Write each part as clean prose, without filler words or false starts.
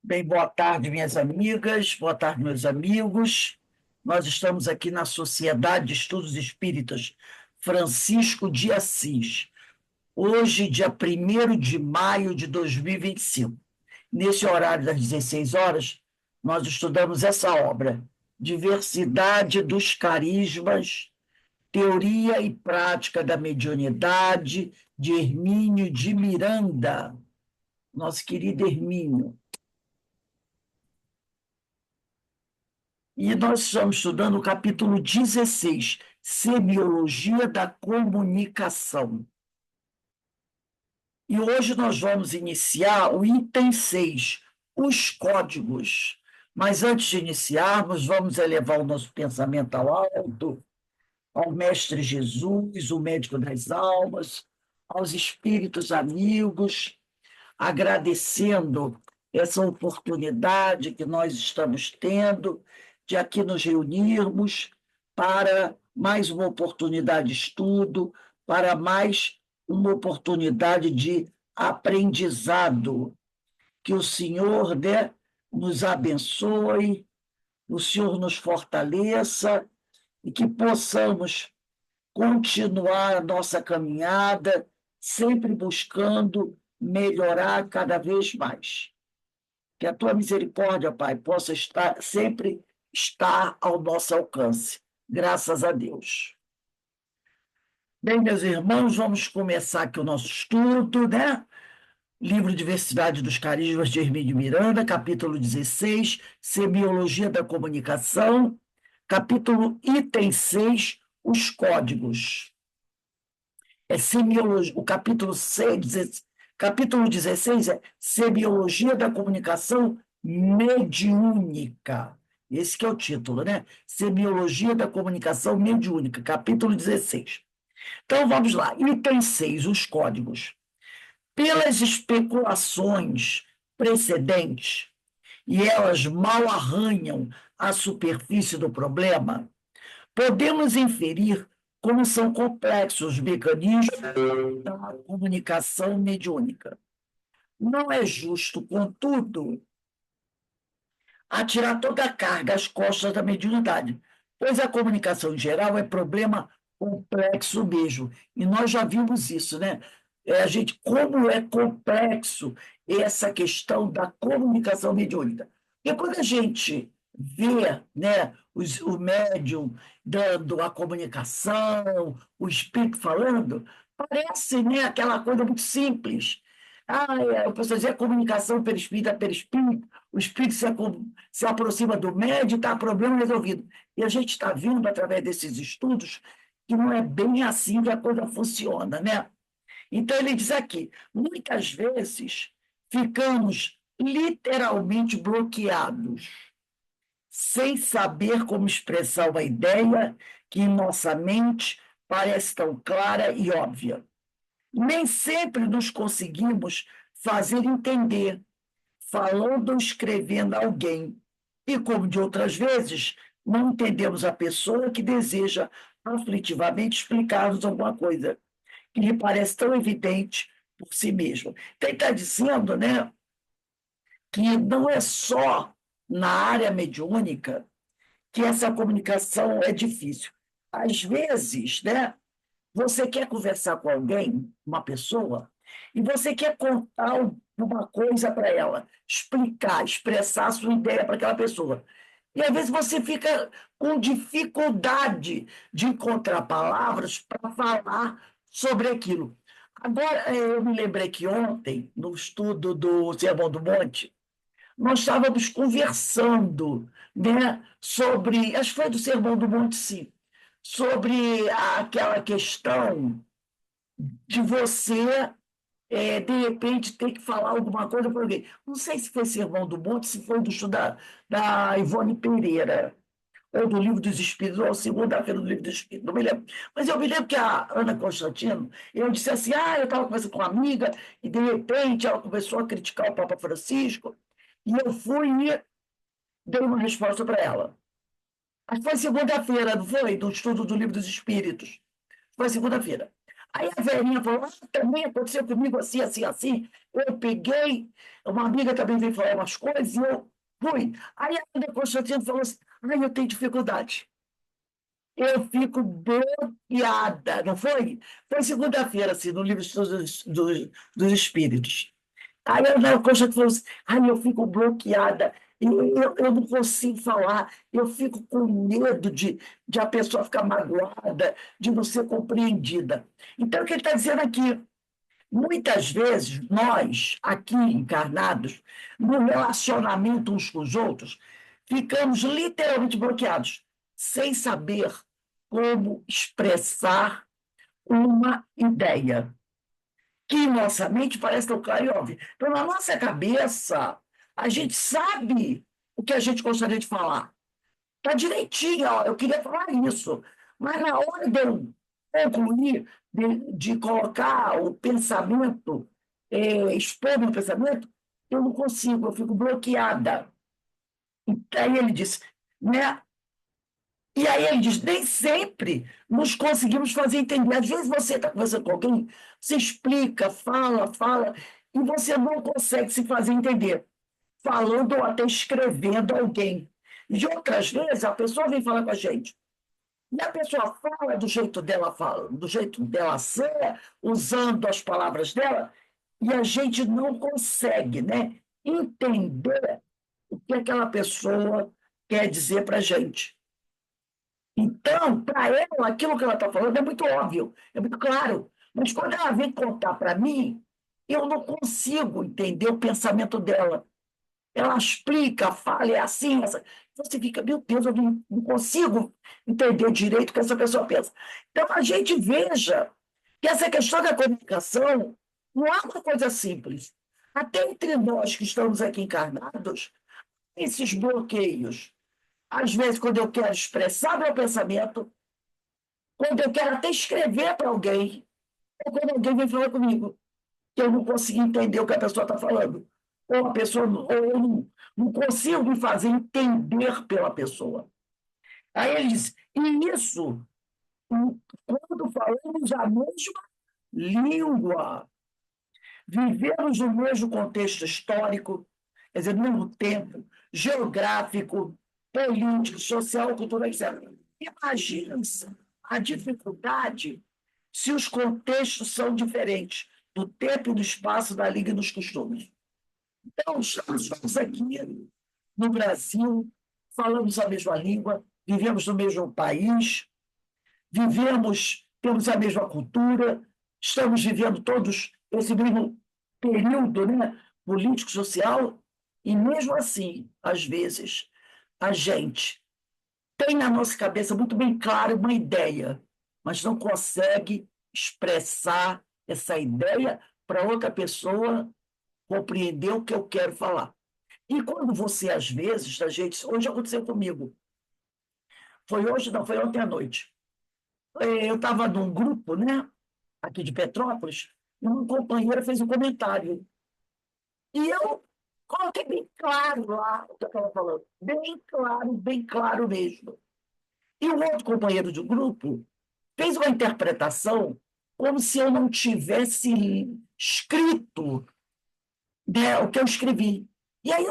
Bem, boa tarde, minhas amigas, boa tarde, meus amigos. Nós estamos aqui na Sociedade de Estudos Espíritas Francisco de Assis, hoje, dia 1º de maio de 2025. Nesse horário das 16 horas, nós estudamos essa obra, Diversidade dos Carismas, Teoria e Prática da Mediunidade, de Hermínio de Miranda, nosso querido Hermínio. E nós estamos estudando o capítulo 16, Semiologia da Comunicação. E hoje nós vamos iniciar o item 6, os códigos. Mas antes de iniciarmos, vamos elevar o nosso pensamento ao alto, ao Mestre Jesus, o médico das almas, aos espíritos amigos, agradecendo essa oportunidade que nós estamos tendo de aqui nos reunirmos para mais uma oportunidade de estudo, para mais uma oportunidade de aprendizado. Que o Senhor, né, nos abençoe, o Senhor nos fortaleça e que possamos continuar a nossa caminhada, sempre buscando melhorar cada vez mais. Que a tua misericórdia, Pai, possa sempre estar ao nosso alcance. Graças a Deus. Bem, meus irmãos, vamos começar aqui o nosso estudo, né? Livro Diversidade dos Carismas de Hermínio Miranda, capítulo 16, Semiologia da Comunicação, capítulo item 6, os códigos. Semiologia, o capítulo 16 é Semiologia da Comunicação Mediúnica. Esse que é o título, né? Semiologia da Comunicação Mediúnica, capítulo 16. Então, vamos lá. Item 6, os códigos. Pelas especulações precedentes, e elas mal arranham a superfície do problema, podemos inferir como são complexos os mecanismos da comunicação mediúnica. Não é justo, contudo, atirar toda a carga às costas da mediunidade, pois a comunicação em geral é problema complexo mesmo. E nós já vimos isso, né? Como é complexo essa questão da comunicação mediúnica. Porque quando a gente vê, né, o médium dando a comunicação, o espírito falando, parece, né, aquela coisa muito simples. Eu posso dizer a comunicação perispírito a perispírito, o espírito se aproxima do médium e está problema resolvido. E a gente está vendo, através desses estudos, que não é bem assim que a coisa funciona, né? Então, ele diz aqui: muitas vezes ficamos literalmente bloqueados, sem saber como expressar uma ideia que em nossa mente parece tão clara e óbvia. Nem sempre nos conseguimos fazer entender, falando ou escrevendo a alguém. E, como de outras vezes, não entendemos a pessoa que deseja aflitivamente explicar-nos alguma coisa que lhe parece tão evidente por si mesmo. Então, ele está dizendo, né, que não é só na área mediúnica que essa comunicação é difícil. Às vezes, né, você quer conversar com alguém, uma pessoa, e você quer contar uma coisa para ela, explicar, expressar a sua ideia para aquela pessoa. E às vezes você fica com dificuldade de encontrar palavras para falar sobre aquilo. Agora, eu me lembrei que ontem, no estudo do Sermão do Monte, nós estávamos conversando, né, sobre, acho que foi do Sermão do Monte, sim, sobre aquela questão de você, de repente, ter que falar alguma coisa para alguém. Não sei se foi Sermão do Monte, se foi do estudo da Ivone Pereira, ou do Livro dos Espíritos, ou segunda-feira do Livro dos Espíritos, não me lembro. Mas eu me lembro que a Ana Constantino, eu disse assim, eu estava conversando com uma amiga, e de repente ela começou a criticar o Papa Francisco, e eu fui e dei uma resposta para ela. Acho que foi segunda-feira, não foi? Do estudo do Livro dos Espíritos. Foi segunda-feira. Aí a velhinha falou, também aconteceu comigo assim, assim, assim. Eu peguei, uma amiga também veio falar umas coisas e eu fui. Aí a Ana Constantino falou assim, eu tenho dificuldade. Eu fico bloqueada, não foi? Foi segunda-feira, assim, no livro dos Espíritos. Aí a Ana Constantino falou assim, eu fico bloqueada, eu não consigo falar, eu fico com medo de a pessoa ficar magoada, de não ser compreendida. Então, o que ele está dizendo aqui? Muitas vezes, nós, aqui encarnados, no relacionamento uns com os outros, ficamos literalmente bloqueados, sem saber como expressar uma ideia, que em nossa mente parece tão clara e óbvia. Então, na nossa cabeça, a gente sabe o que a gente gostaria de falar. Está direitinho, ó, eu queria falar isso. Mas na hora de eu concluir, de colocar o pensamento, expor meu pensamento, eu não consigo, eu fico bloqueada. E aí ele disse, né? E aí ele diz, nem sempre nos conseguimos fazer entender. Às vezes você está conversando com alguém, você explica, fala, e você não consegue se fazer entender, falando ou até escrevendo alguém. E outras vezes a pessoa vem falar com a gente, e a pessoa fala do jeito dela fala, do jeito dela ser, usando as palavras dela, e a gente não consegue, né, entender o que aquela pessoa quer dizer para a gente. Então, para ela, aquilo que ela está falando é muito óbvio, é muito claro. Mas quando ela vem contar para mim, eu não consigo entender o pensamento dela. Ela explica, fala, é assim, essa. Você fica, meu Deus, eu não consigo entender direito o que essa pessoa pensa. Então, a gente veja que essa questão da comunicação não é uma coisa simples. Até entre nós que estamos aqui encarnados, esses bloqueios. Às vezes, quando eu quero expressar meu pensamento, quando eu quero até escrever para alguém, ou quando alguém vem falar comigo, que eu não consigo entender o que a pessoa está falando. Ou a pessoa, ou eu não consigo me fazer entender pela pessoa. Aí ele diz, e isso quando falamos a mesma língua, vivemos no mesmo contexto histórico, quer dizer, no mesmo tempo, geográfico, político, social, cultural, etc. Imagina a dificuldade se os contextos são diferentes do tempo e do espaço, da língua e dos costumes. Então, estamos aqui no Brasil, falamos a mesma língua, vivemos no mesmo país, temos a mesma cultura, estamos vivendo todos esse mesmo período, né, político-social, e mesmo assim, às vezes, a gente tem na nossa cabeça muito bem clara uma ideia, mas não consegue expressar essa ideia para outra pessoa compreender o que eu quero falar. E quando você, às vezes, a gente, hoje aconteceu comigo, foi hoje, não, foi ontem à noite. Eu estava num grupo, né, aqui de Petrópolis, e uma companheira fez um comentário. E eu coloquei bem claro lá o que eu estava falando. Bem claro mesmo. E o outro companheiro de grupo fez uma interpretação como se eu não tivesse escrito, né, o que eu escrevi. E aí eu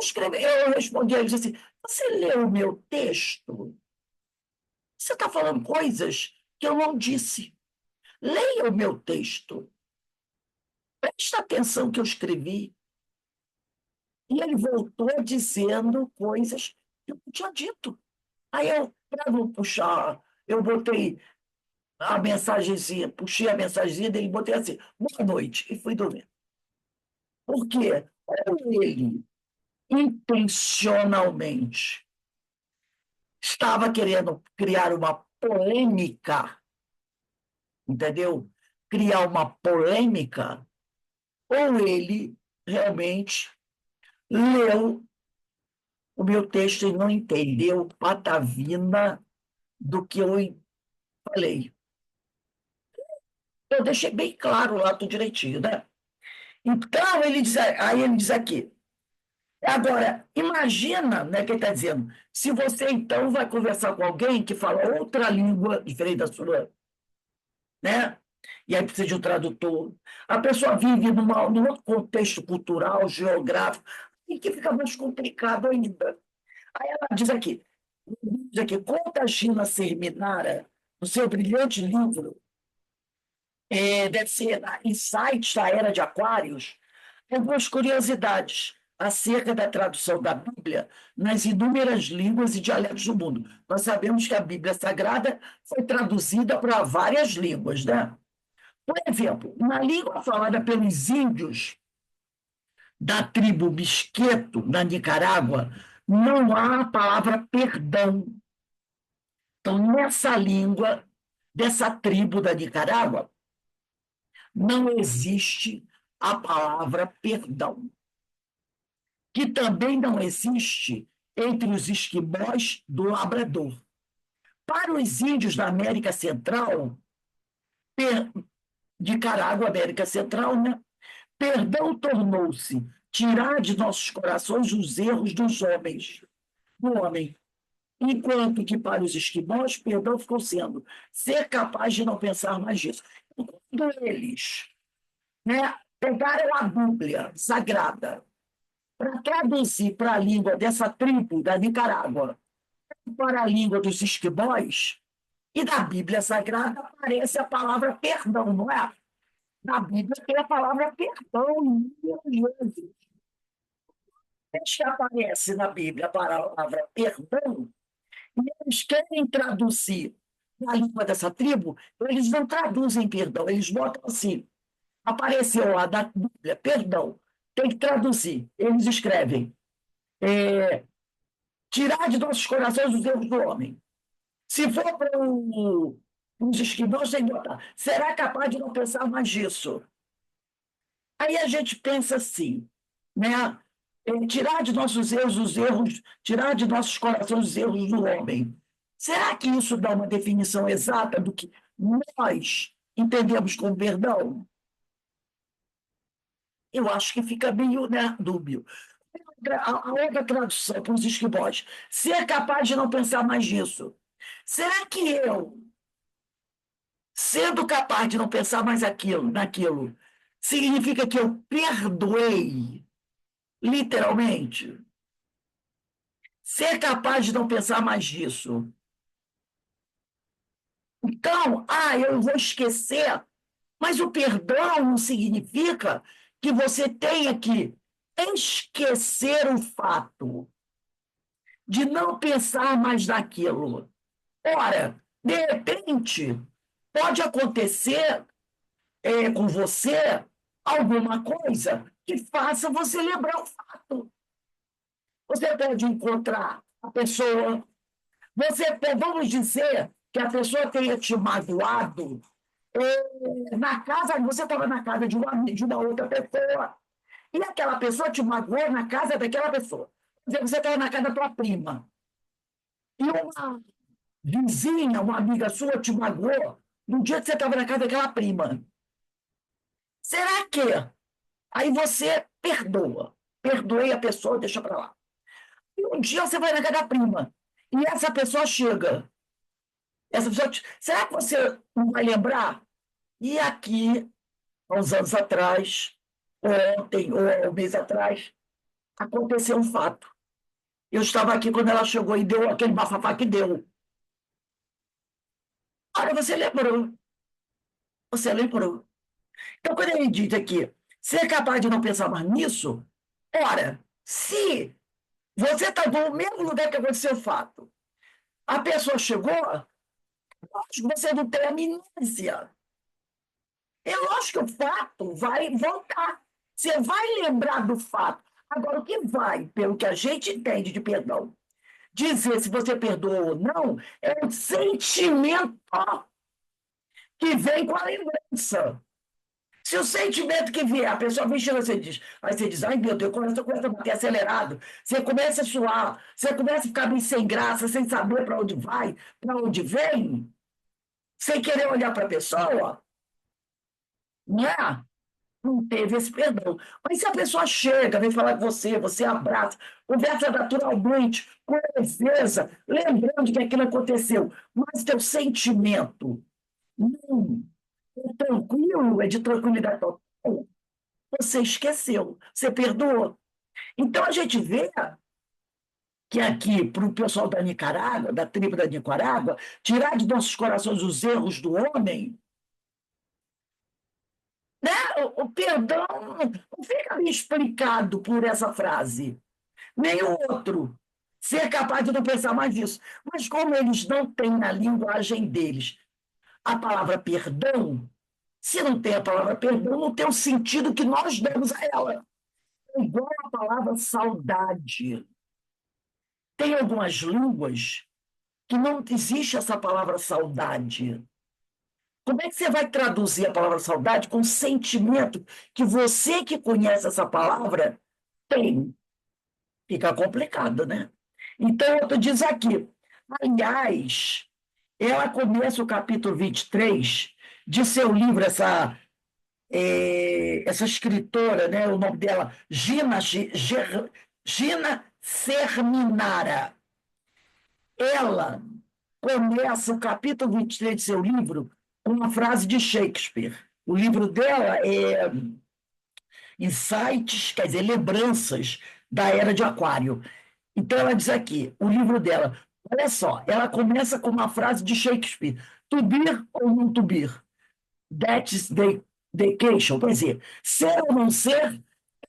respondi a ele assim: você leu o meu texto? Você está falando coisas que eu não disse. Leia o meu texto. Presta atenção que eu escrevi. E ele voltou dizendo coisas que eu não tinha dito. Aí eu, para não puxar, eu botei a mensagenzinha, puxei a mensagenzinha dele e botei assim, boa noite, e fui dormir. Por quê? Ele, intencionalmente, estava querendo criar uma polêmica, entendeu? Criar uma polêmica, ou ele realmente leu o meu texto e não entendeu patavina do que eu falei. Eu deixei bem claro lá, tudo direitinho, né? Então, aí ele diz aqui, agora, imagina, né, que ele está dizendo, se você, então, vai conversar com alguém que fala outra língua diferente da sua, né? e aí precisa de um tradutor. A pessoa vive num outro contexto cultural, geográfico, e que fica mais complicado ainda. Aí ela diz aqui, conta a Gina Serminara, no seu brilhante livro, deve ser Insights da Era de Aquários, algumas curiosidades acerca da tradução da Bíblia nas inúmeras línguas e dialetos do mundo. Nós sabemos que a Bíblia Sagrada foi traduzida para várias línguas, né? Por exemplo, na língua falada pelos índios da tribo Misqueto, na Nicarágua, não há a palavra perdão. Então, nessa língua dessa tribo da Nicarágua, não existe a palavra perdão, que também não existe entre os esquimós do Labrador. Para os índios da América Central, Nicarágua, América Central, né? Perdão tornou-se tirar de nossos corações os erros dos homens, do homem. Enquanto que para os esquimós, perdão ficou sendo ser capaz de não pensar mais disso. Quando eles, né, pegaram a Bíblia Sagrada para traduzir para a língua dessa tribo da Nicarágua, para a língua dos esquimós, e na Bíblia Sagrada aparece a palavra perdão, não é? Na Bíblia tem a palavra perdão inúmeras vezes. Desde que aparece na Bíblia a palavra perdão, e eles querem traduzir na língua dessa tribo, eles não traduzem perdão, eles botam assim, apareceu lá da Bíblia, perdão, tem que traduzir. Eles escrevem, tirar de nossos corações os erros do homem. Se for para os esquimós, tem que botar, será capaz de não pensar mais disso? Aí a gente pensa assim, né? Tirar de nossos erros os erros, tirar de nossos corações os erros do homem. Será que isso dá uma definição exata do que nós entendemos como perdão? Eu acho que fica meio, né, dúbio. A outra tradução para os esquimós, ser capaz de não pensar mais nisso. Será que eu, sendo capaz de não pensar mais naquilo, significa que eu perdoei, literalmente? Ser capaz de não pensar mais nisso. Então, eu vou esquecer, mas o perdão não significa que você tenha que esquecer o fato de não pensar mais naquilo. Ora, de repente, pode acontecer com você alguma coisa que faça você lembrar o fato. Você pode encontrar a pessoa, vamos dizer que a pessoa tenha te magoado na casa, você estava na casa de uma outra pessoa, e aquela pessoa te magoou na casa daquela pessoa. Quer dizer, você estava na casa da tua prima, e uma vizinha, uma amiga sua te magoou no dia que você estava na casa daquela prima. Será que aí você perdoa? Perdoei a pessoa, deixa para lá. E um dia você vai na casa da prima, e essa pessoa chega. Será que você não vai lembrar? E aqui, há uns anos atrás, ontem ou um mês atrás, aconteceu um fato. Eu estava aqui quando ela chegou e deu aquele bafafá que deu. Olha, você lembrou. Você lembrou. Então, quando ele diz aqui, ser capaz de não pensar mais nisso, ora, se você está no mesmo lugar que aconteceu o fato, a pessoa chegou, lógico que você não tem amnésia. É lógico que o fato vai voltar. Você vai lembrar do fato. Agora, o que vai, pelo que a gente entende de perdão, dizer se você perdoou ou não, é o sentimento que vem com a lembrança. Se o sentimento que vier, a pessoa vem chegando, aí você diz, ai meu Deus, começa a bater acelerado, você começa a suar, você começa a ficar meio sem graça, sem saber para onde vai, para onde vem, sem querer olhar para a pessoa, né? Não teve esse perdão. Mas se a pessoa chega, vem falar com você abraça, conversa naturalmente, com leveza, lembrando que aquilo aconteceu, mas teu sentimento não É tranquilo, é de tranquilidade total. Você esqueceu, você perdoou. Então a gente vê que aqui, para o pessoal da Nicarágua, da tribo da Nicarágua, tirar de nossos corações os erros do homem, né? O perdão não fica ali explicado por essa frase. Nem o outro ser capaz de não pensar mais nisso. Mas como eles não têm na linguagem deles a palavra perdão, se não tem a palavra perdão, não tem o sentido que nós damos a ela. É igual a palavra saudade. Tem algumas línguas que não existe essa palavra saudade. Como é que você vai traduzir a palavra saudade com o sentimento que você que conhece essa palavra tem? Fica complicado, né? Então, tu diz aqui, aliás, ela começa o capítulo 23 de seu livro, essa escritora, né, o nome dela, Gina Serminara. Ela começa o capítulo 23 de seu livro com uma frase de Shakespeare. O livro dela é Insights, quer dizer, lembranças da Era de Aquário. Então, ela diz aqui, o livro dela, olha só, ela começa com uma frase de Shakespeare: to be ou não to be, that's the question. Quer dizer, ser ou não ser,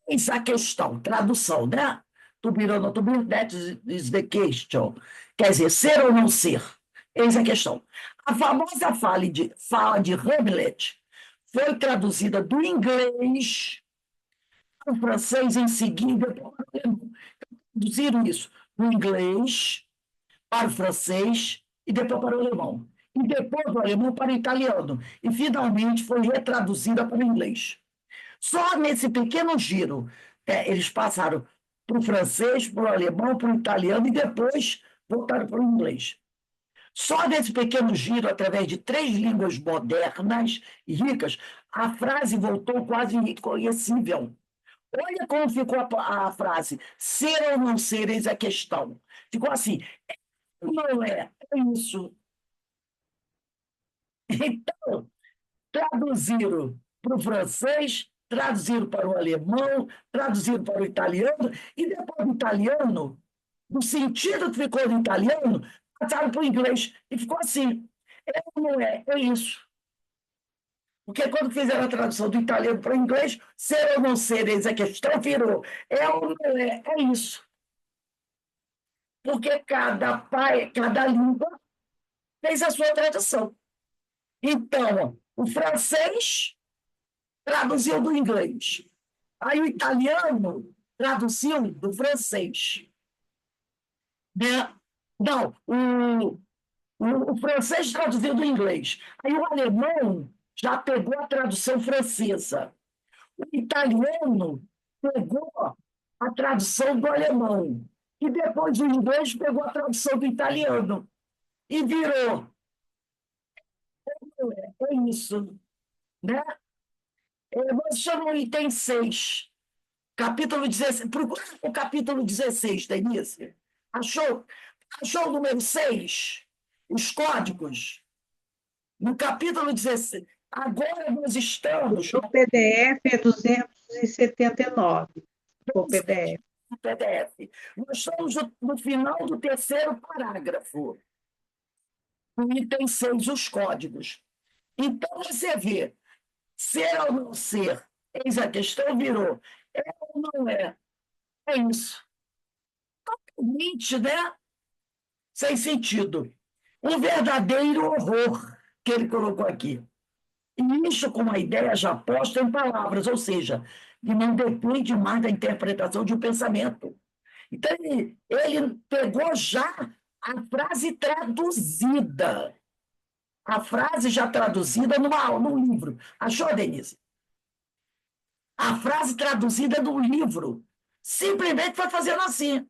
eis a questão. Tradução, né? To be ou não to be, that is the question. Quer dizer, ser ou não ser, eis a questão. A famosa fala de Hamlet foi traduzida do inglês para o francês em seguida para o alemão. Traduziram isso do inglês para o francês e depois para o alemão. E depois do alemão para o italiano. E, finalmente, foi retraduzida para o inglês. Só nesse pequeno giro, eles passaram para o francês, para o alemão, para o italiano e depois voltaram para o inglês. Só nesse pequeno giro, através de 3 línguas modernas e ricas, a frase voltou quase irreconhecível. Olha como ficou a frase: ser ou não ser, eis a questão. Ficou assim: não é isso. Então, traduziram para o francês, traduziram para o alemão, traduziram para o italiano, e depois do italiano, no sentido que ficou no italiano, passaram para o inglês. E ficou assim: é ou não é? É isso. Porque quando fizeram a tradução do italiano para o inglês, ser ou não ser, eis a questão, virou: é ou não é? É isso. Porque cada língua fez a sua tradução. Então, o francês traduziu do inglês. Aí o italiano traduziu do francês. Né? Não, o francês traduziu do inglês. Aí o alemão já pegou a tradução francesa. O italiano pegou a tradução do alemão. E depois o inglês pegou a tradução do italiano. E virou. É isso. Né? Nós estamos no item 6, capítulo 16. Procura o capítulo 16, Denise. Achou? Achou o número 6? Os códigos? No capítulo 16. Agora nós estamos O PDF é 279. O PDF. no PDF. Nós estamos no final do terceiro parágrafo. No item 6, os códigos. Então, você vê, ser ou não ser, eis a questão, virou. É ou não é? É isso. Totalmente, né? Sem sentido. Um verdadeiro horror que ele colocou aqui. E isso com a ideia já posta em palavras, ou seja, que não depende mais da interpretação de um pensamento. Então, ele pegou já a frase traduzida, a frase já traduzida num livro. Achou, Denise? A frase traduzida num livro. Simplesmente foi fazendo assim.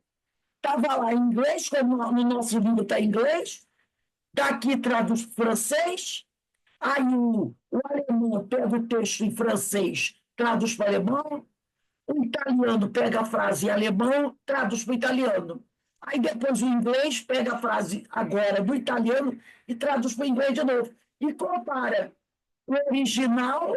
Estava lá em inglês, como no nosso livro está em inglês, daqui traduz para francês, aí o alemão pega o texto em francês, traduz para alemão, o italiano pega a frase em alemão, traduz para o italiano. Aí depois o inglês pega a frase agora do italiano e traduz para o inglês de novo. E compara. o original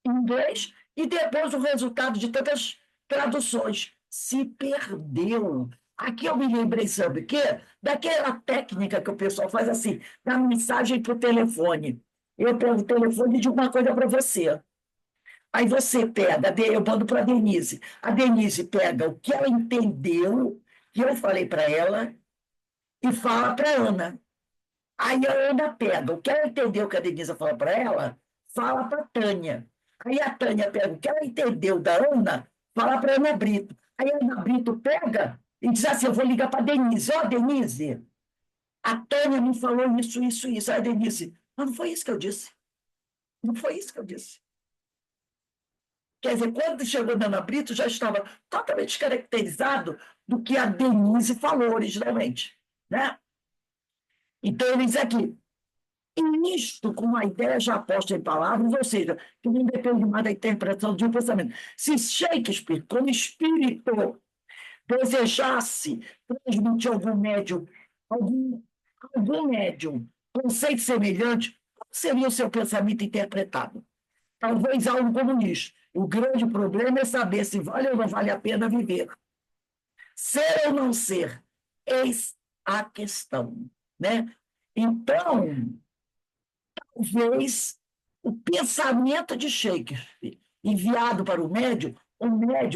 em inglês e depois o resultado de tantas traduções. Se perdeu. Aqui eu me lembrei, sabe o quê? Daquela técnica que o pessoal faz assim, da mensagem para o telefone. Eu pego o telefone e digo uma coisa para você. Aí você pega, eu mando para a Denise. A Denise pega o que ela entendeu, que eu falei para ela, e fala para a Ana. Aí a Ana pega o que ela entendeu que a Denise falou para ela, fala para a Tânia. Aí a Tânia pega o que ela entendeu da Ana, fala para a Ana Brito. Aí a Ana Brito pega e diz assim: eu vou ligar para a Denise. Ó, Denise, a Tânia me falou isso, isso, isso. Aí a Denise, mas não foi isso que eu disse. Não foi isso que eu disse. Quer dizer, quando chegou na Ana Brito, já estava totalmente descaracterizado do que a Denise falou originalmente. Né? Então, ele diz aqui, e isto com a ideia já posta em palavras, ou seja, que não depende mais da interpretação de um pensamento. Se Shakespeare, como espírito, desejasse transmitir algum, algum médium, conceito semelhante, qual seria o seu pensamento interpretado? Talvez algo como isso. O grande problema é saber se vale ou não vale a pena viver. Ser ou não ser, eis a questão. Né? Então, talvez o pensamento de Shakespeare enviado para o médium,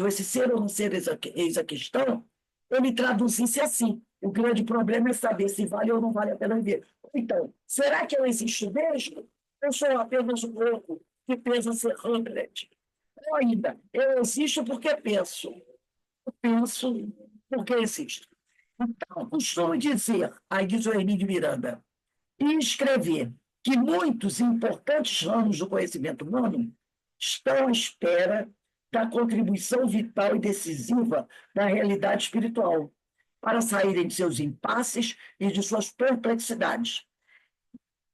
esse ser ou não ser, eis a questão, ele traduzisse assim: o grande problema é saber se vale ou não vale a pena viver. Então, será que eu existo mesmo? Eu sou apenas um louco que pensa ser Hamlet? Ou ainda, eu existo porque penso. Eu penso porque existo. Então, costumo dizer, aí diz o Hermínio Miranda, e escrever que muitos importantes ramos do conhecimento humano estão à espera da contribuição vital e decisiva da realidade espiritual, para saírem de seus impasses e de suas perplexidades.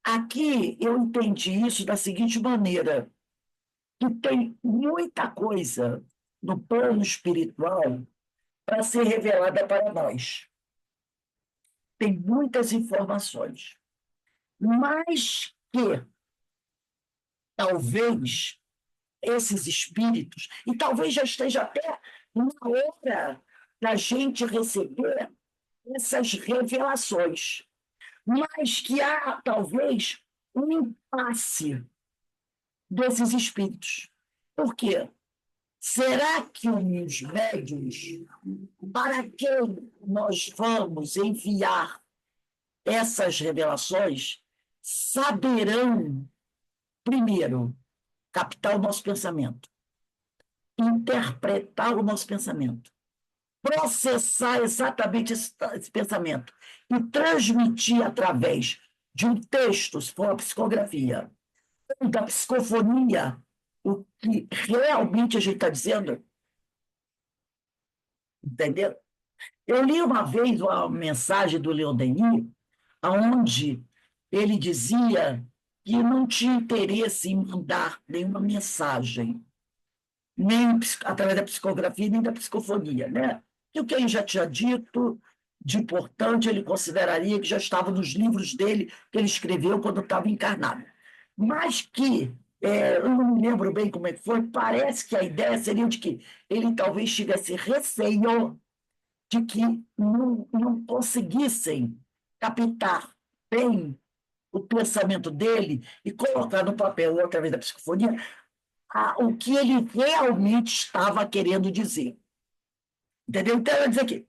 Aqui eu entendi isso da seguinte maneira, que tem muita coisa no plano espiritual para ser revelada para nós. Tem muitas informações, mas que talvez esses espíritos, e talvez já esteja até na hora da gente receber essas revelações, mas que há talvez um impasse desses espíritos. Por quê? Será que os médiuns, para quem nós vamos enviar essas revelações, saberão, primeiro, captar o nosso pensamento, interpretar o nosso pensamento, processar exatamente esse pensamento e transmitir através de um texto, se for uma psicografia, ou da psicofonia, o que realmente a gente está dizendo, entendeu? Eu li uma vez uma mensagem do Leon Denis, onde ele dizia que não tinha interesse em mandar nenhuma mensagem, nem através da psicografia, nem da psicofonia, né? E o que ele já tinha dito de importante, ele consideraria que já estava nos livros dele, que ele escreveu quando estava encarnado. Mas que, eu não me lembro bem como é que foi, parece que a ideia seria de que ele talvez tivesse receio de que não conseguissem captar bem o pensamento dele e colocar no papel, ou através da psicofonia, o que ele realmente estava querendo dizer. Entendeu? Então, eu dizer aqui,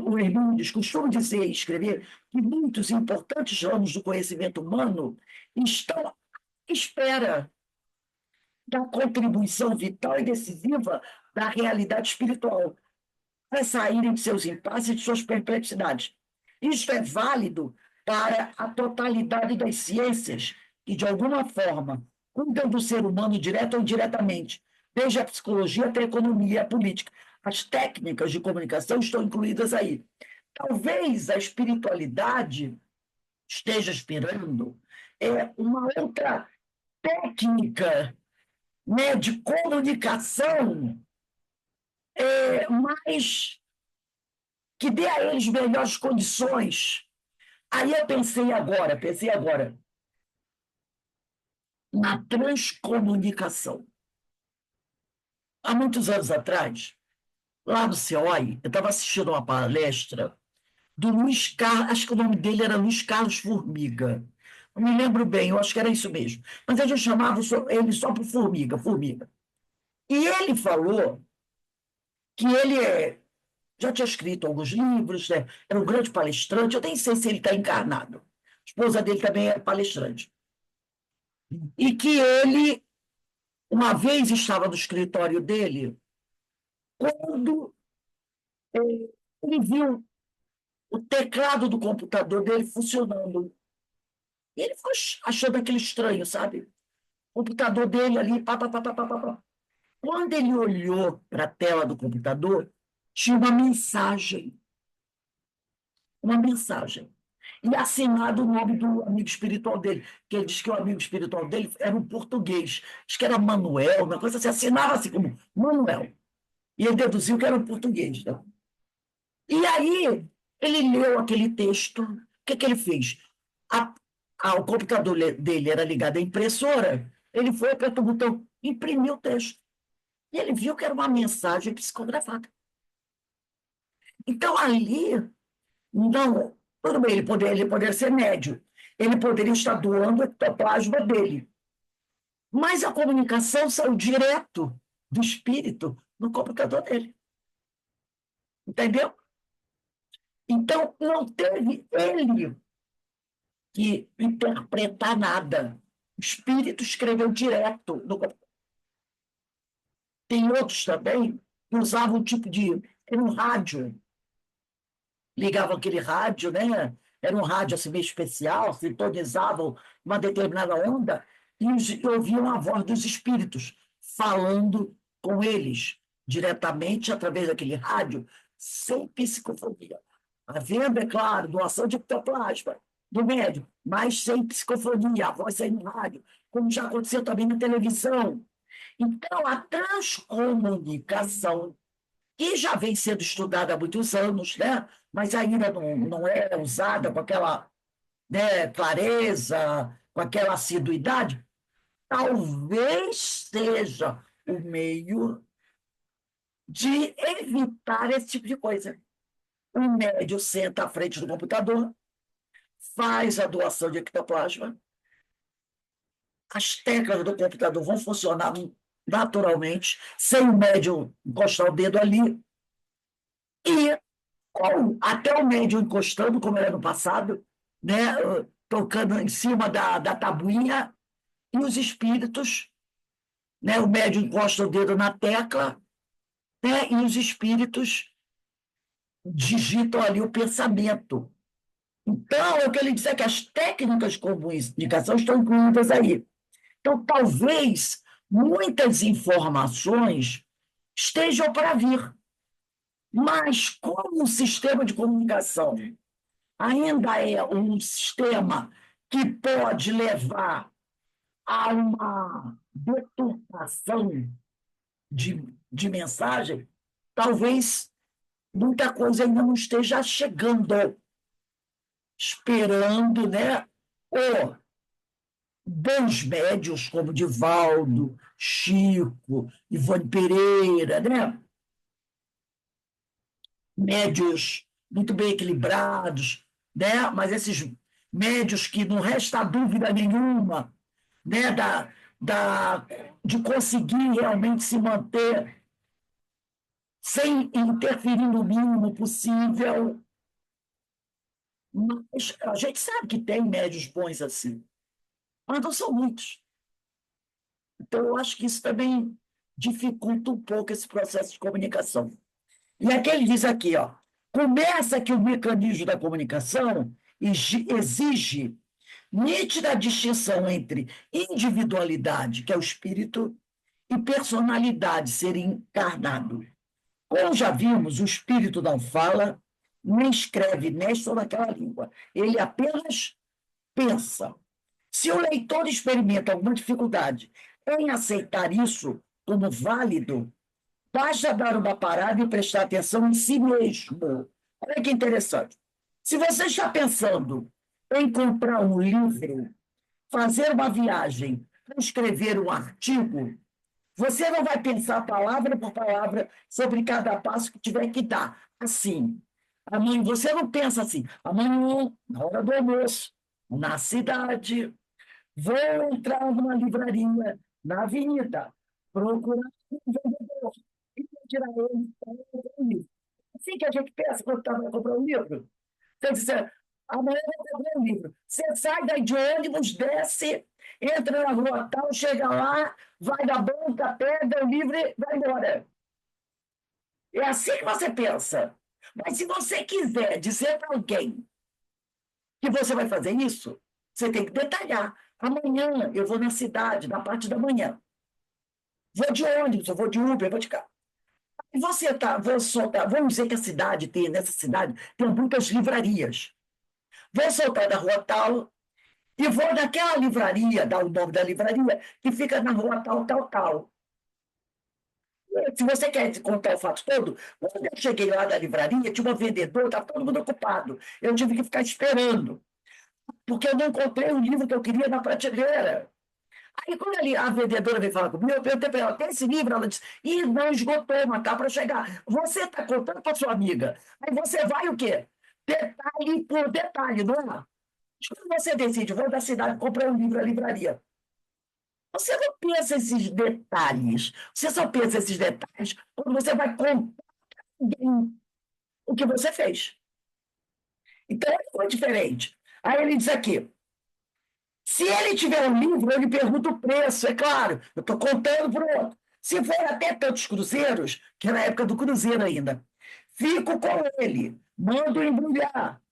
o Hermínio costuma dizer e escrever que muitos importantes ramos do conhecimento humano estão à espera da contribuição vital e decisiva da realidade espiritual, para saírem de seus impasses e de suas perplexidades. Isso é válido para a totalidade das ciências que, de alguma forma, cuidam do ser humano direto ou indiretamente, desde a psicologia até a economia e a política. As técnicas de comunicação estão incluídas aí. Talvez a espiritualidade esteja aspirando uma outra técnica, né, de comunicação mais que dê a eles melhores condições. Aí eu pensei agora, na transcomunicação. Há muitos anos atrás, lá no CEOI, eu estava assistindo uma palestra do Luiz Carlos, acho que o nome dele era Luiz Carlos Formiga. Não me lembro bem, eu acho que era isso mesmo. Mas a gente chamava ele só por Formiga, Formiga. E ele falou que já tinha escrito alguns livros, né? Era um grande palestrante, eu nem sei se ele está encarnado. A esposa dele também é palestrante. E que ele, uma vez, estava no escritório dele, quando ele viu o teclado do computador dele funcionando. E ele ficou achando aquilo estranho, sabe? O computador dele ali, pá, pá, pá, pá, pá, pá, pá. Quando ele olhou para a tela do computador, tinha uma mensagem. Uma mensagem. E assinado o nome do amigo espiritual dele, que ele disse que o amigo espiritual dele era um português. Acho que era Manuel, uma coisa assim, assinava assim como Manuel. E ele deduziu que era um português. Né? E aí, ele leu aquele texto, o que, que ele fez? A, o computador dele era ligado à impressora, ele foi, apertou o botão, imprimiu o texto. E ele viu que era uma mensagem psicografada. Então, ali, não, tudo bem, ele poderia ser médio, ele poderia estar doando o ectoplasma dele, mas a comunicação saiu direto do espírito no computador dele. Entendeu? Então, não teve ele que interpretar nada. O espírito escreveu direto no computador. Tem outros também que usavam um tipo de. Era um rádio. Ligavam aquele rádio, né? Era um rádio assim, meio especial, sintonizavam uma determinada onda e ouviam a voz dos espíritos falando com eles diretamente através daquele rádio, sem psicofonia. Havendo, é claro, doação de ectoplasma do médium, mas sem psicofonia, a voz sem rádio, como já aconteceu também na televisão. Então, a transcomunicação, que já vem sendo estudada há muitos anos, né? Mas ainda não é usada com aquela, né, clareza, com aquela assiduidade, talvez seja o meio de evitar esse tipo de coisa. O médium senta à frente do computador, faz a doação de ectoplasma, as teclas do computador vão funcionar naturalmente, sem o médium encostar o dedo ali, e até o médium encostando, como era no passado, né, tocando em cima da tabuinha, e os espíritos, né, o médium encosta o dedo na tecla, né, e os espíritos digitam ali o pensamento. Então, o que ele diz é que as técnicas de comunicação estão incluídas aí. Então, talvez muitas informações estejam para vir, mas como o sistema de comunicação ainda é um sistema que pode levar a uma deturpação de mensagem, talvez muita coisa ainda não esteja chegando, esperando, né? Ou bons médios como Divaldo, Chico, Ivone Pereira, né? Médios muito bem equilibrados, né? Mas esses médios que não resta dúvida nenhuma, né? Da, de conseguir realmente se manter sem interferir no mínimo possível. Mas a gente sabe que tem médios bons assim, mas não são muitos. Então, eu acho que isso também dificulta um pouco esse processo de comunicação. E aqui ele diz aqui, ó, começa que o mecanismo da comunicação exige nítida distinção entre individualidade, que é o espírito, e personalidade, ser encarnado. Como já vimos, o espírito não fala, nem escreve nesta ou naquela língua. Ele apenas pensa. Se o leitor experimenta alguma dificuldade em aceitar isso como válido, basta dar uma parada e prestar atenção em si mesmo. Olha que interessante. Se você está pensando em comprar um livro, fazer uma viagem escrever um artigo, você não vai pensar palavra por palavra sobre cada passo que tiver que dar. Assim, amanhã, você não pensa assim, amanhã, na hora do almoço, na cidade, vou entrar numa livraria, na avenida, procurar um vendedor e tirar ele para comprar um livro. Assim que a gente pensa quando está para comprar um livro. Você diz, amanhã eu vou comprar um livro. Você sai daí de ônibus, desce, entra na rua tal, chega lá, vai na banca, pega o livro e vai embora. É assim que você pensa. Mas se você quiser dizer para alguém que você vai fazer isso, você tem que detalhar. Amanhã eu vou na cidade, na parte da manhã. Vou de ônibus, eu vou de Uber, eu vou de carro. E você tá, vamos dizer que a cidade tem, nessa cidade, tem muitas livrarias. Vou soltar da rua tal e vou naquela livraria, dar o nome da livraria, que fica na rua tal, tal, tal. Se você quer contar o fato todo, quando eu cheguei lá da livraria, tinha uma vendedora, estava todo mundo ocupado. Eu tive que ficar esperando, porque eu não encontrei o livro que eu queria na prateleira. Aí, quando a vendedora veio falar comigo, eu perguntei para ela, tem esse livro? Ela disse, ih, não esgotou, mas tá para chegar. Você está contando para sua amiga. Aí você vai o quê? Detalhe por detalhe, não é? Quando você decide, vou da cidade comprar um livro na livraria. Você não pensa esses detalhes. Você só pensa esses detalhes quando você vai contar o que você fez. Então, foi diferente. Aí ele diz aqui, se ele tiver um livro, ele pergunta o preço, é claro. Eu estou contando para o outro. Se for até tantos cruzeiros, que é na época do cruzeiro ainda, fico com ele, mando embrulhar,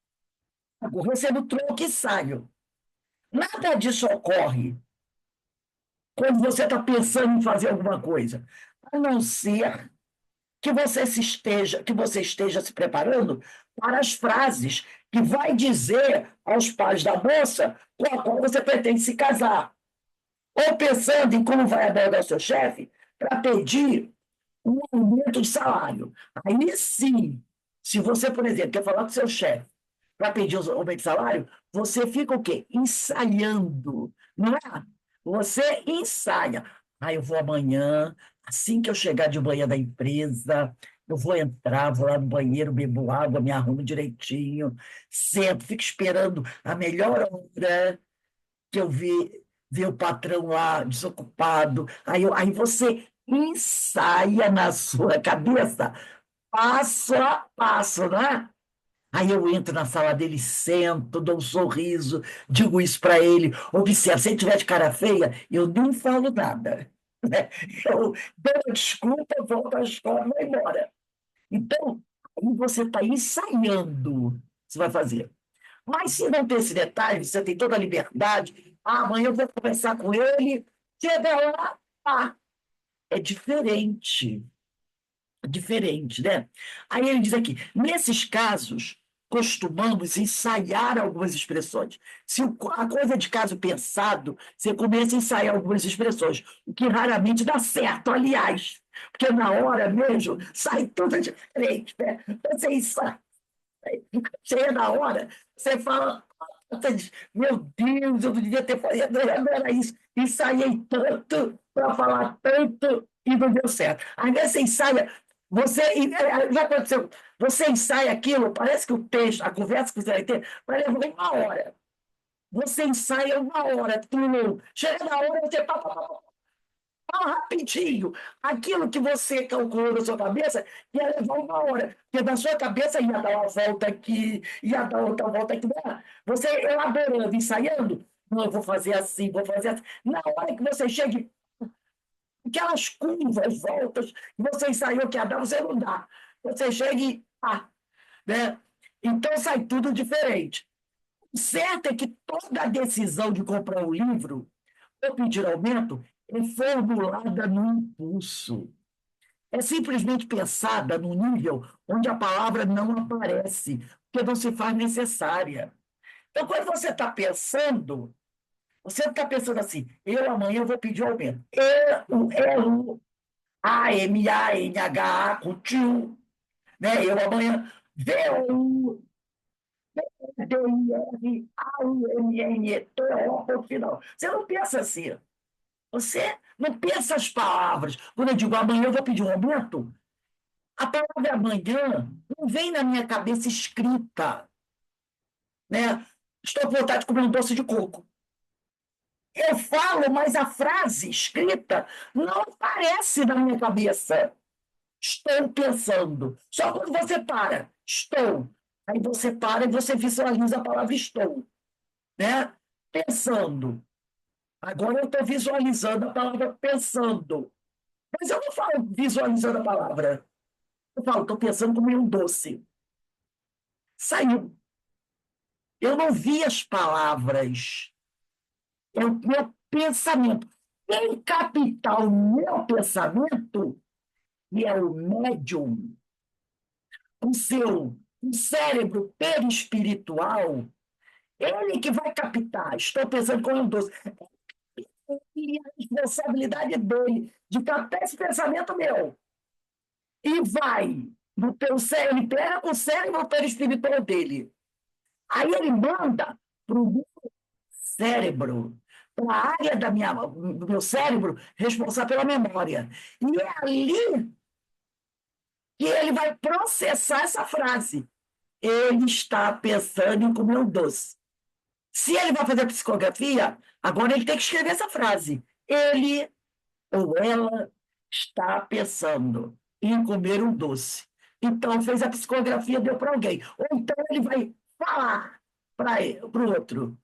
recebo troco e saio. Nada disso ocorre quando você está pensando em fazer alguma coisa, a não ser que você esteja se preparando para as frases que vai dizer aos pais da moça com a qual você pretende se casar. Ou pensando em como vai abordar o seu chefe para pedir um aumento de salário. Aí sim, se você, por exemplo, quer falar com o seu chefe para pedir um aumento de salário, você fica o quê? Ensaiando, não é? Você ensaia. Ah, eu vou amanhã, assim que eu chegar de manhã da empresa, eu vou entrar, vou lá no banheiro, bebo água, me arrumo direitinho, sento, fico esperando a melhor hora que eu ver o patrão lá desocupado. Aí você ensaia na sua cabeça, passo a passo, né? Aí eu entro na sala dele, sento, dou um sorriso, digo isso para ele. Observe, se ele tiver de cara feia, eu não falo nada. Né? Eu dou uma desculpa, volto à escola e vou embora. Então, aí você está ensaiando, você vai fazer. Mas se não tem esse detalhe, você tem toda a liberdade. Ah, amanhã eu vou conversar com ele. Chega lá, é diferente. É diferente, né? Aí ele diz aqui: nesses casos, costumamos ensaiar algumas expressões. Se a coisa é de caso pensado, você começa a ensaiar algumas expressões, o que raramente dá certo, aliás, porque na hora mesmo sai tudo diferente, né? Você ensaia. Chega na hora, você fala, você diz, meu Deus, eu não devia ter falado, não era isso. Ensaiei tanto para falar tanto e não deu certo. Às vezes você ensaia, já aconteceu, você ensaia aquilo, parece que o texto, a conversa que você vai ter, vai levar uma hora. Você ensaia uma hora, tudo. Chega na hora, você rapidinho. Aquilo que você calculou na sua cabeça ia levar uma hora, porque na sua cabeça ia dar uma volta aqui, ia dar outra volta aqui. Você elaborando, ensaiando, não, eu vou fazer assim, vou fazer assim. Na hora que você chega, aquelas curvas, voltas, que você ensaiou que ia dar, você não dá. Você chega e né? Então sai tudo diferente. O certo é que toda a decisão de comprar um livro ou pedir aumento é formulada no impulso. É simplesmente pensada no nível onde a palavra não aparece, porque não se faz necessária. Então, quando você está pensando, você está pensando assim, eu amanhã vou pedir aumento. A-M-A-N-H-A, com tio, né? Eu amanhã, V-O-U-D-I-R-A-U-M-N-E-T-O, ponto final. Você não pensa assim. Você não pensa as palavras. Quando eu digo amanhã eu vou pedir um aumento, a palavra amanhã não vem na minha cabeça escrita, né? Estou com vontade de comer um doce de coco. Eu falo, mas a frase escrita não aparece na minha cabeça. Estou pensando. Só quando você para, estou. Aí você para e você visualiza a palavra estou, né? Pensando. Agora eu estou visualizando a palavra pensando. Mas eu não falo visualizando a palavra. Eu falo, estou pensando comer um doce. Saiu. Eu não vi as palavras. É o meu pensamento. Quem captar o meu pensamento e é o médium, o seu o cérebro perispiritual, ele que vai captar. Estou pensando com um doce. E a responsabilidade dele de captar esse pensamento meu. E vai. Ele pega com o cérebro perispiritual dele. Aí ele manda para o cérebro, para a área do meu cérebro responsável pela memória. E é ali que ele vai processar essa frase. Ele está pensando em comer um doce. Se ele vai fazer a psicografia, agora ele tem que escrever essa frase. Ele ou ela está pensando em comer um doce. Então, fez a psicografia, deu para alguém. Ou então ele vai falar para o outro.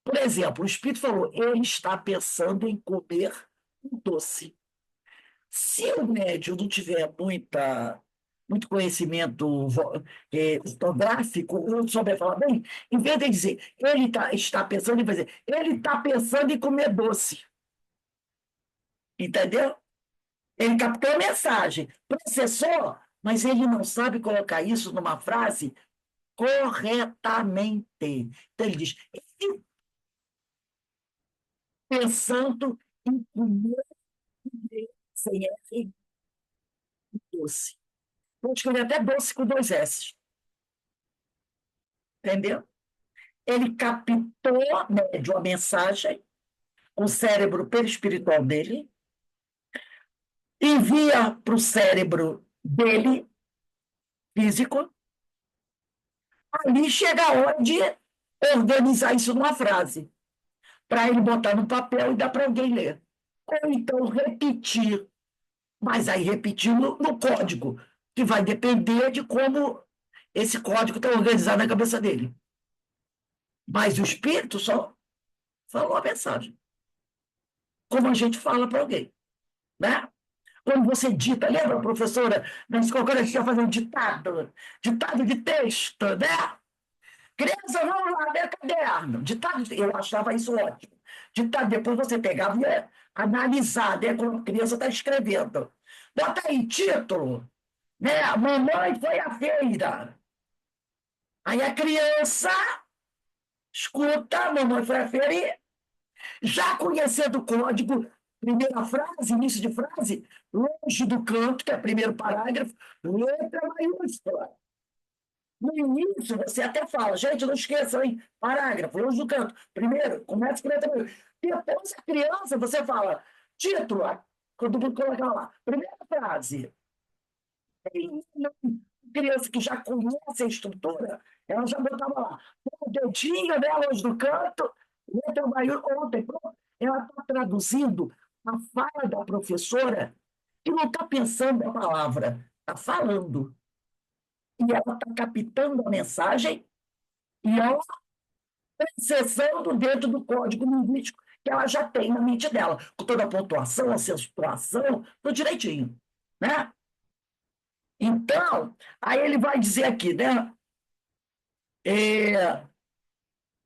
Por exemplo, o espírito falou, ele está pensando em comer um doce. Se o médium não tiver muito conhecimento ortográfico, não souber falar bem, em vez de dizer está pensando, ele vai dizer ele está pensando em comer doce. Entendeu? Ele captou a mensagem, processou, mas ele não sabe colocar isso numa frase corretamente. Então ele diz, ele pensando em comer sem R doce. Vou escrever até doce com dois S. Entendeu? Ele captou, médio, a mensagem, com o cérebro perispiritual dele, envia para o cérebro dele, físico, ali chega a hora de organizar isso numa frase, para ele botar no papel e dar para alguém ler. Ou então repetir, mas aí repetir no código, que vai depender de como esse código está organizado na cabeça dele. Mas o espírito só falou a mensagem, como a gente fala para alguém, né? Quando você dita, lembra, professora, na escola, quando a gente ia fazer um ditado de texto, né? Criança, vamos lá, meu caderno. Ditado, eu achava isso ótimo. Ditado, depois você pegava e ia analisar, né, quando a criança está escrevendo. Bota aí, título, né? Mamãe foi à feira. Aí a criança escuta, a mamãe foi à feira e, já conhecendo o código, primeira frase, início de frase, longe do canto, que é o primeiro parágrafo, letra maiúscula. No início, você até fala, gente, não esqueçam, hein? Parágrafo, longe do canto. Primeiro, começa com letra maiúscula. Depois, a criança, você fala, título, quando mundo coloca lá, primeira frase. Tem criança que já conhece a estrutura, ela já botava lá, o dedinho dela longe do canto, letra maiúscula, ontem, pronto. Ela está traduzindo a fala da professora que não está pensando a palavra, está falando. E ela está captando a mensagem e ela processando dentro do código linguístico que ela já tem na mente dela, com toda a pontuação, a acentuação, tudo direitinho. Né? Então, aí ele vai dizer aqui, né? É,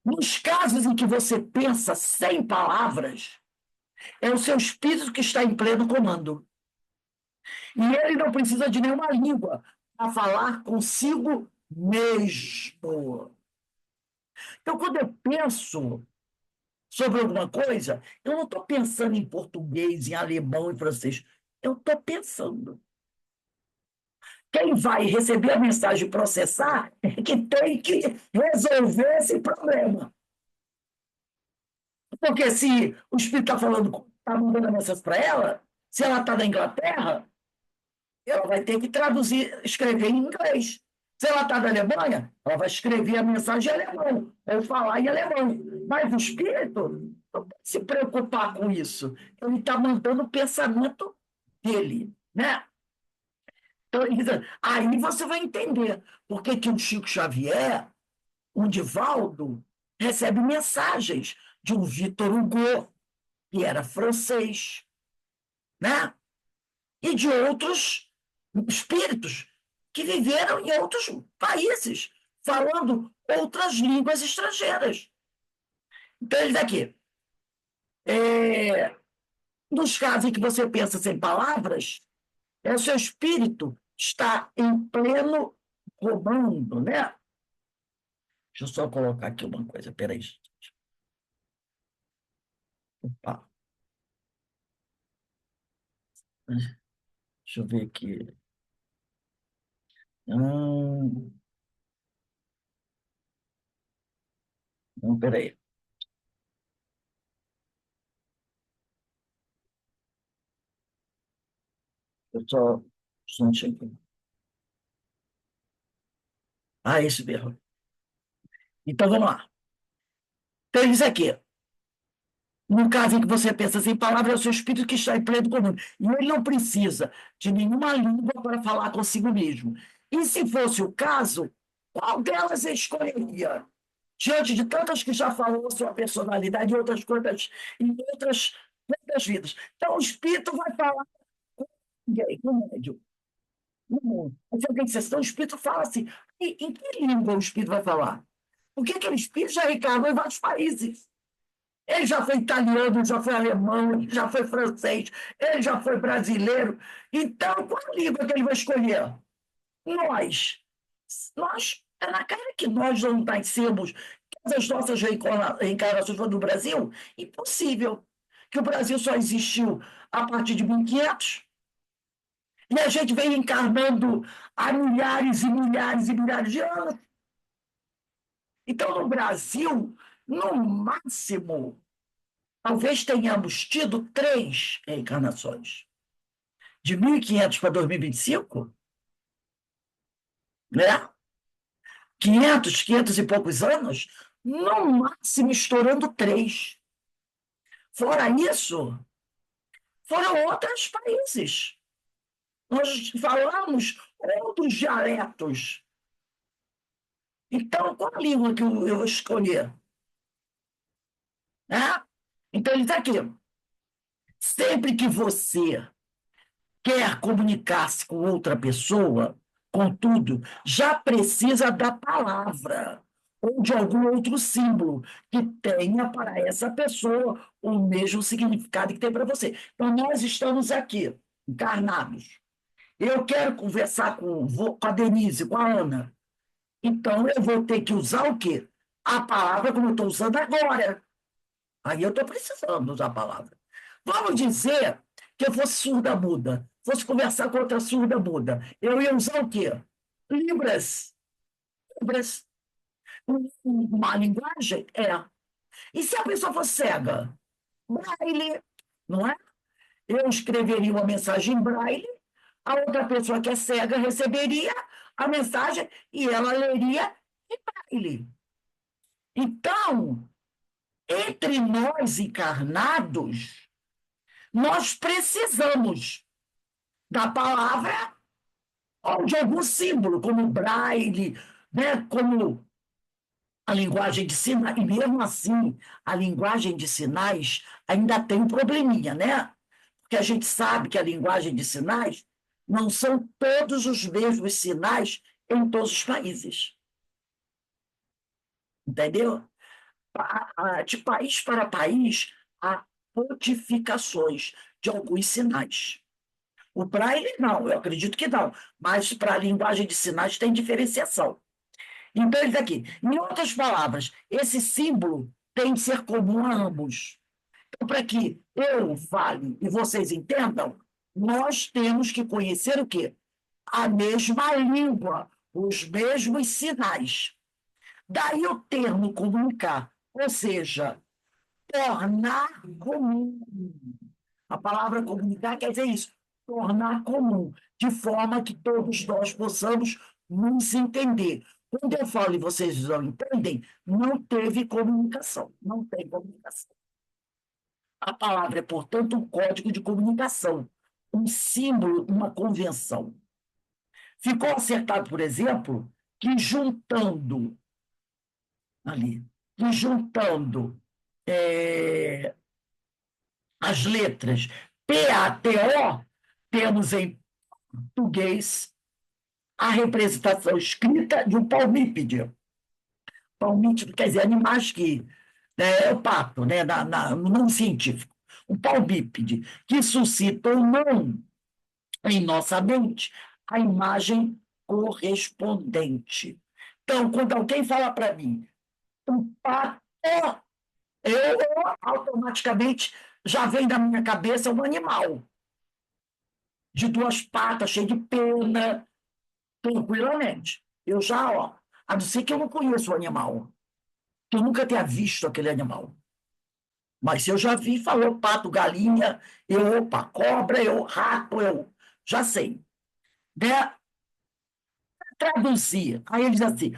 nos casos em que você pensa sem palavras, é o seu espírito que está em pleno comando. E ele não precisa de nenhuma língua para falar consigo mesmo. Então, quando eu penso sobre alguma coisa, eu não estou pensando em português, em alemão, em francês. Eu estou pensando. Quem vai receber a mensagem e processar é que tem que resolver esse problema. Porque se o espírito está falando, está mandando a mensagem para ela, se ela está na Inglaterra, ela vai ter que traduzir, escrever em inglês. Se ela está na Alemanha, ela vai escrever a mensagem em alemão, ou falar em alemão. Mas o espírito não tem que se preocupar com isso. Ele está mandando o pensamento dele, né? Então, aí você vai entender por que um Chico Xavier, um Divaldo, recebe mensagens de um Victor Hugo, que era francês, né? E de outros espíritos que viveram em outros países, falando outras línguas estrangeiras. Então, eles aqui, nos casos em que você pensa sem palavras, o seu espírito está em pleno comando, né? Deixa eu só colocar aqui uma coisa, peraí. Opa, deixa eu ver aqui. Hum, não, peraí. Eu só não cheguei. Ah, esse mesmo. Então, vamos lá. Então, isso aqui. No caso em que você pensa sem palavras, é o seu espírito que está em pleno comando. E ele não precisa de nenhuma língua para falar consigo mesmo. E se fosse o caso, qual delas ele escolheria? Diante de tantas que já falou sua personalidade em outras quantas vidas. Então, o espírito vai falar com ninguém, com o médium. Não. Mas alguém disse assim, então, o espírito fala assim. E em que língua o espírito vai falar? Porque aquele espírito já reencarnou em vários países. Ele já foi italiano, já foi alemão, ele já foi francês, ele já foi brasileiro. Então, qual a língua que ele vai escolher? Nós. Nós, é na cara que nós não nascemos, todas as nossas reencarnações foram do Brasil? Impossível. Que o Brasil só existiu a partir de 1500. E a gente vem encarnando há milhares e milhares e milhares de anos. Então, no Brasil, no máximo, talvez tenhamos tido 3 reencarnações. De 1500 para 2025, né? 500 e poucos anos, no máximo estourando 3. Fora isso, foram outros países. Nós falamos outros dialetos. Então, qual a língua que eu vou escolher? Né? Então, ele está aqui. Sempre que você quer comunicar-se com outra pessoa, contudo, já precisa da palavra ou de algum outro símbolo que tenha para essa pessoa o mesmo significado que tem para você. Então, nós estamos aqui, encarnados. Eu quero conversar com a Denise, com a Ana. Então, eu vou ter que usar o quê? A palavra como eu estou usando agora. Aí eu estou precisando usar a palavra. Vamos dizer que eu fosse surda-muda, fosse conversar com outra surda-muda. Eu ia usar o quê? Libras. Libras. Uma linguagem? É. E se a pessoa fosse cega? Braille, não é? Eu escreveria uma mensagem em braille, a outra pessoa que é cega receberia a mensagem e ela leria em braille. Então, entre nós encarnados, nós precisamos da palavra ou de algum símbolo, como braille, né? Como a linguagem de sinais. E mesmo assim, a linguagem de sinais ainda tem um probleminha, né? Porque a gente sabe que a linguagem de sinais não são todos os mesmos sinais em todos os países. Entendeu? De país para país, há modificações de alguns sinais. O braille, não, eu acredito que não, mas para a linguagem de sinais tem diferenciação. Então, ele está aqui. Em outras palavras, esse símbolo tem que ser comum a ambos. Então, para que eu fale e vocês entendam, nós temos que conhecer o quê? A mesma língua, os mesmos sinais. Daí o termo comunicar, ou seja, tornar comum. A palavra comunicar quer dizer isso, tornar comum, de forma que todos nós possamos nos entender. Quando eu falo e vocês não entendem, não teve comunicação, não tem comunicação. A palavra é, portanto, um código de comunicação, um símbolo, uma convenção. Ficou acertado, por exemplo, que juntando ali, que juntando é, as letras PATO, temos em português a representação escrita de um palmípede. Palmípede quer dizer animais que é o pato, né, no nome científico. Um palmípede que suscita ou não em nossa mente a imagem correspondente. Então, quando alguém fala para mim, um pato, eu automaticamente já vem da minha cabeça um animal de duas patas, cheio de pena, tranquilamente. Eu já, a não ser que eu não conheço o animal, que eu nunca tenha visto aquele animal. Mas se eu já vi, falou pato, galinha, opa, cobra, rato, eu já sei. Né? Traduzir, aí ele diz assim,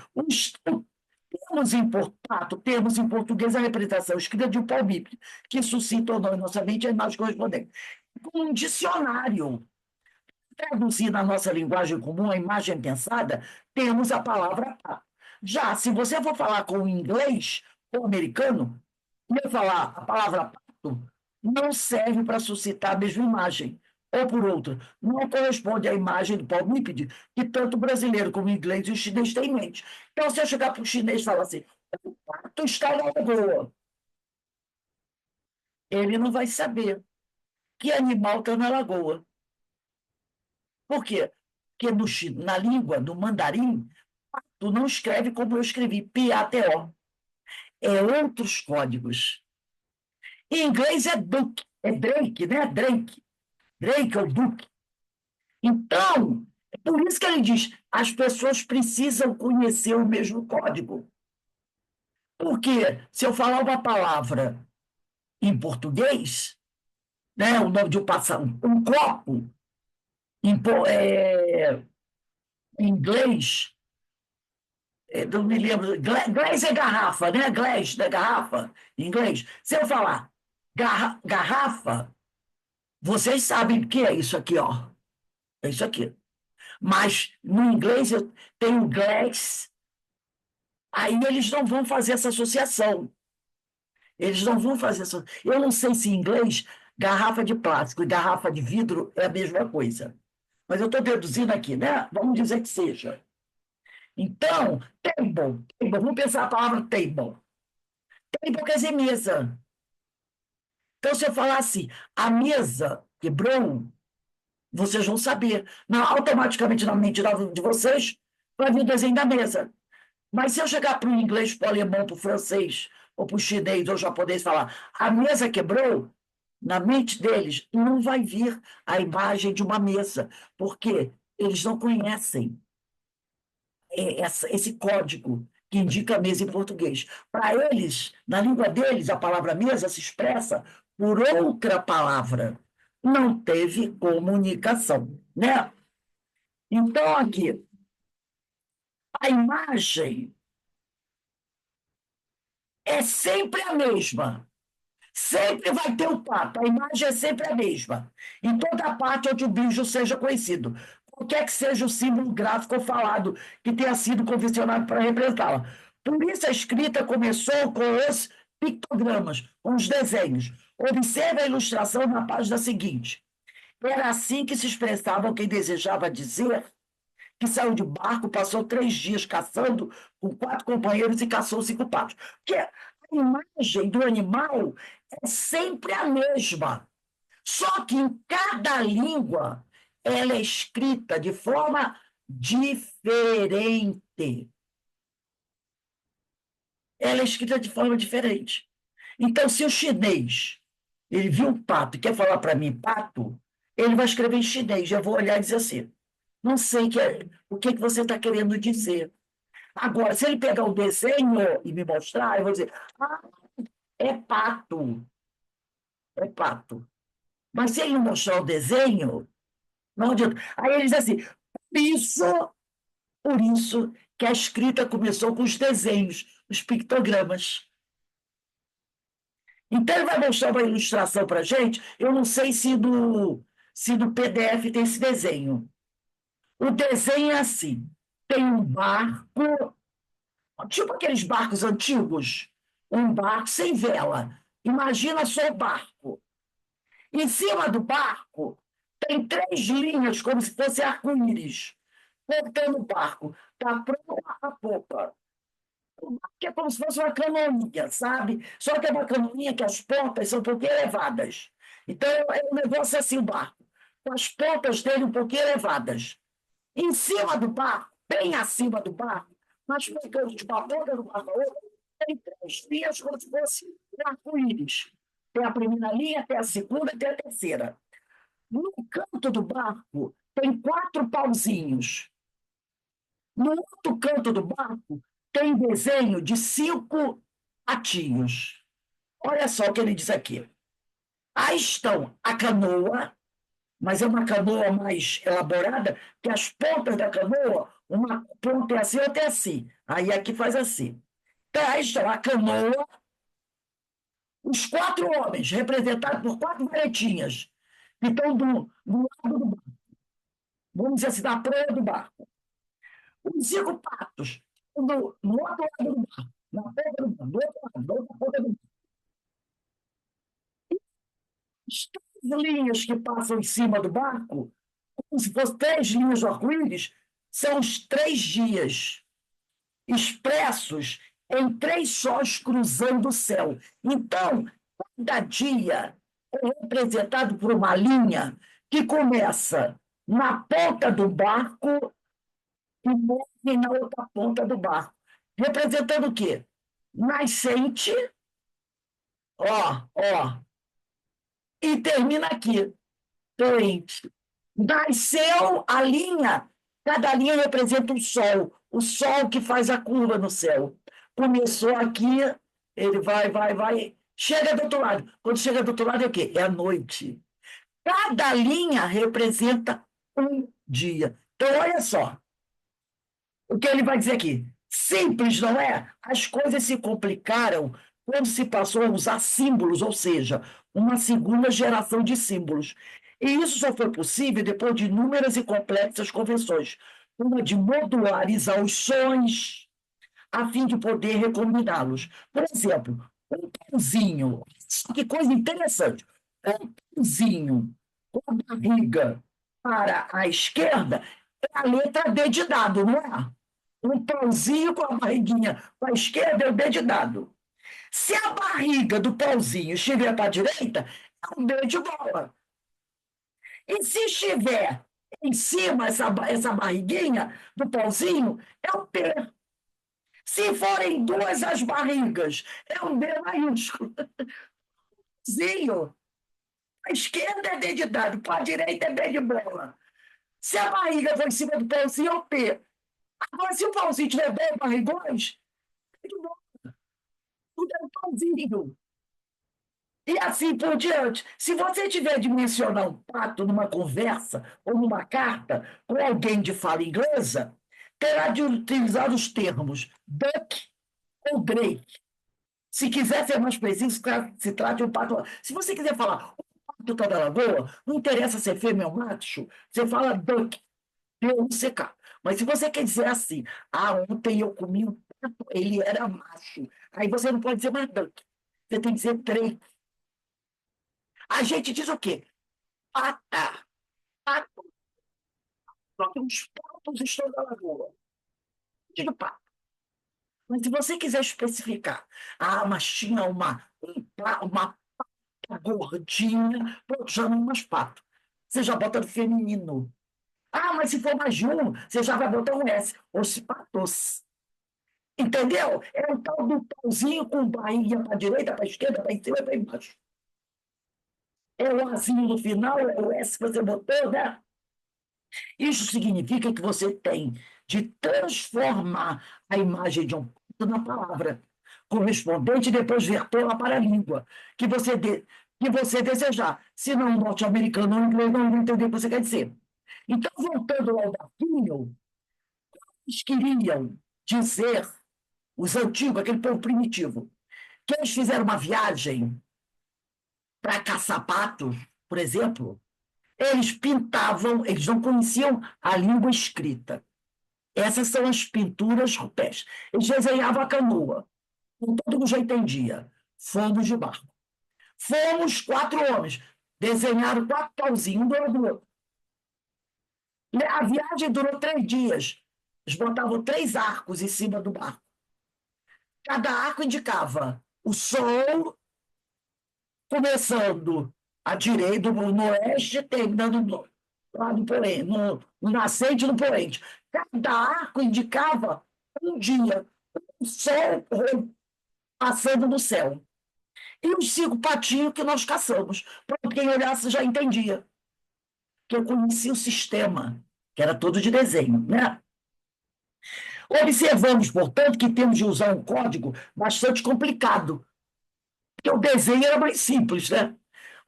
temos em português a representação escrita de um palmípede, que suscita ou não em nossa mente a imagem correspondente. Com um dicionário, traduzir na nossa linguagem comum a imagem pensada, temos a palavra pato. Já, se você for falar com o inglês ou americano, e eu falar a palavra pato, não serve para suscitar a mesma imagem. Ou, por outra, não corresponde à imagem do palmípede que tanto o brasileiro como o inglês e o chinês têm em mente. Então, se eu chegar para o chinês e falar assim, o pato está na lagoa, ele não vai saber que animal está na lagoa. Por quê? Porque na língua, no mandarim, tu não escreve como eu escrevi, P-A-T-O. É outros códigos. Em inglês é Duke, é Drake, né? Drake. Drake ou Duke. Então, é por isso que ele diz, as pessoas precisam conhecer o mesmo código. Porque se eu falar uma palavra em português, né, o nome de um copo, em inglês, não me lembro. Glass é garrafa, né? Glass, né? Garrafa, em inglês. Se eu falar garrafa, vocês sabem o que é isso aqui, ó. É isso aqui. Mas no inglês eu tenho glass, aí eles não vão fazer essa associação. Eles não vão fazer essa. Eu não sei se em inglês garrafa de plástico e garrafa de vidro é a mesma coisa. Mas eu estou deduzindo aqui, né? Vamos dizer que seja. Então, table, vamos pensar a palavra table. Table quer dizer mesa. Então, se eu falar assim, a mesa quebrou, vocês vão saber. Automaticamente na mente de vocês vai vir o desenho da mesa. Mas se eu chegar para o inglês, para o alemão, para o francês, ou para o chinês ou japonês falar, a mesa quebrou, na mente deles não vai vir a imagem de uma mesa, porque eles não conhecem esse código que indica mesa em português. Para eles, na língua deles, a palavra mesa se expressa por outra palavra. Não teve comunicação, né? Então, aqui, a imagem é sempre a mesma. Sempre vai ter o pato, a imagem é sempre a mesma. Em toda parte onde o bicho seja conhecido. Qualquer que seja o símbolo gráfico ou falado que tenha sido convencionado para representá-la. Por isso a escrita começou com os pictogramas, com os desenhos. Observe a ilustração na página seguinte. Era assim que se expressava quem desejava dizer que saiu de barco, passou 3 dias caçando com 4 companheiros e caçou 5 patos. Porque a imagem do animal é sempre a mesma, só que em cada língua ela é escrita de forma diferente. Ela é escrita de forma diferente. Então, se o chinês ele viu um pato e quer falar para mim pato, ele vai escrever em chinês. Eu vou olhar e dizer assim, não sei o que você está querendo dizer. Agora, se ele pegar o desenho e me mostrar, eu vou dizer, É pato, é pato. Mas se ele não mostrar o desenho, não adianta. Aí ele diz assim, isso, por isso que a escrita começou com os desenhos, os pictogramas. Então, ele vai mostrar uma ilustração para a gente. Eu não sei se no PDF tem esse desenho. O desenho é assim: tem um barco, tipo aqueles barcos antigos, um barco sem vela. Imagina só o barco. Em cima do barco, tem três linhas, como se fosse arco-íris, cortando o barco. Está pronta a popa. Que é como se fosse uma canoinha, sabe? Só que é uma canoinha que as pontas são um pouquinho elevadas. Então, é um negócio assim, o barco, com as pontas dele um pouquinho elevadas. Em cima do barco, bem acima do barco, mas pegando de uma ponta do barco a outra, tem três linhas como se fosse um arco-íris. Tem a primeira linha, tem a segunda, tem a terceira. No canto do barco, tem quatro pauzinhos. No outro canto do barco, tem desenho de cinco patinhos. Olha só o que ele diz aqui. Aí estão a canoa, mas é uma canoa mais elaborada, que as pontas da canoa, uma ponta é assim, outra é assim. Aí aqui faz assim. Então, aí estão a canoa, os quatro homens, representados por quatro varetinhas, que estão do lado do barco, vamos dizer assim, da proa do barco. Os cinco patos, no outro lado do barco, na ponta do barco, do outro lado, da outra ponta do barco. As três linhas que passam em cima do barco, como se fossem três linhas do arco-íris, são os 3 dias expressos em 3 sóis cruzando o céu. Então, cada dia é representado por uma linha que começa na ponta do barco e morre na outra ponta do barco. Representando o quê? Nascente, ó, e termina aqui, doente. Nasceu a linha, cada linha representa o sol que faz a curva no céu. Começou aqui, ele vai, chega do outro lado. Quando chega do outro lado é o quê? É a noite. Cada linha representa um dia. Então, olha só o que ele vai dizer aqui. Simples, não é? As coisas se complicaram quando se passou a usar símbolos, ou seja, uma segunda geração de símbolos. E isso só foi possível depois de inúmeras e complexas convenções, uma de modularizar os sons a fim de poder recombiná-los. Por exemplo, um pãozinho, que coisa interessante, um pãozinho com a barriga para a esquerda é a letra D de dado, não é? Um pãozinho com a barriguinha para a esquerda é o D de dado. Se a barriga do pãozinho estiver para a direita, é um D de bola. E se estiver em cima essa barriguinha do pãozinho, é um P. Se forem duas as barrigas, é um B maiúsculo. Zinho. A esquerda é D de dado, para a direita é B de bola. Se a barriga for em cima do pãozinho, é o P. Agora, se o pãozinho tiver 10 barrigões, é de bola. Tudo é um pãozinho. E assim por diante. Se você tiver de mencionar um pato numa conversa ou numa carta com alguém de fala inglesa, terá de utilizar os termos duck ou drake. Se quiser ser mais preciso, se trata de um pato. Se você quiser falar o pato está da lagoa, não interessa se é fêmea ou macho, você fala duck, D-U-C-K. Mas se você quer dizer assim, ontem eu comi um pato, ele era macho. Aí você não pode dizer mais duck. Você tem que dizer drake. A gente diz o quê? Pata. Pato. Só que os patos estão na lagoa. Digo pato. Mas se você quiser especificar, mas tinha uma gordinha, pô, chama umas pato. Você já bota no feminino. Mas se for mais de um, você já vai botar um S. Os patos. Entendeu? É o tal do pauzinho com barriga para a direita, para a esquerda, para em cima e para embaixo. É o Azinho no final, é o S que você botou, né? Isso significa que você tem de transformar a imagem de um pato na palavra. correspondente e depois vertê-la para a língua que você desejar. Se não, o norte-americano ou o inglês não vai entender o que você quer dizer. Então, voltando ao Darwin, eles queriam dizer, os antigos, aquele povo primitivo, que eles fizeram uma viagem para caçar patos, por exemplo, eles pintavam, eles não conheciam a língua escrita. Essas são as pinturas rupestres. Eles desenhavam a canoa. Então, todo mundo já entendia. Fomos de barco. Fomos 4 homens. Desenharam 4 pauzinhos, um do lado do outro. A viagem durou 3 dias. Eles botavam 3 arcos em cima do barco. Cada arco indicava o sol começando à direita, no oeste, terminando lá no poente, no nascente e no poente. Cada arco indicava um dia, o sol passando no céu. E os 5 patinhos que nós caçamos. Pronto, quem olhasse já entendia. Que eu conhecia o sistema, que era todo de desenho, né? Observamos, portanto, que temos de usar um código bastante complicado, porque o desenho era mais simples, né?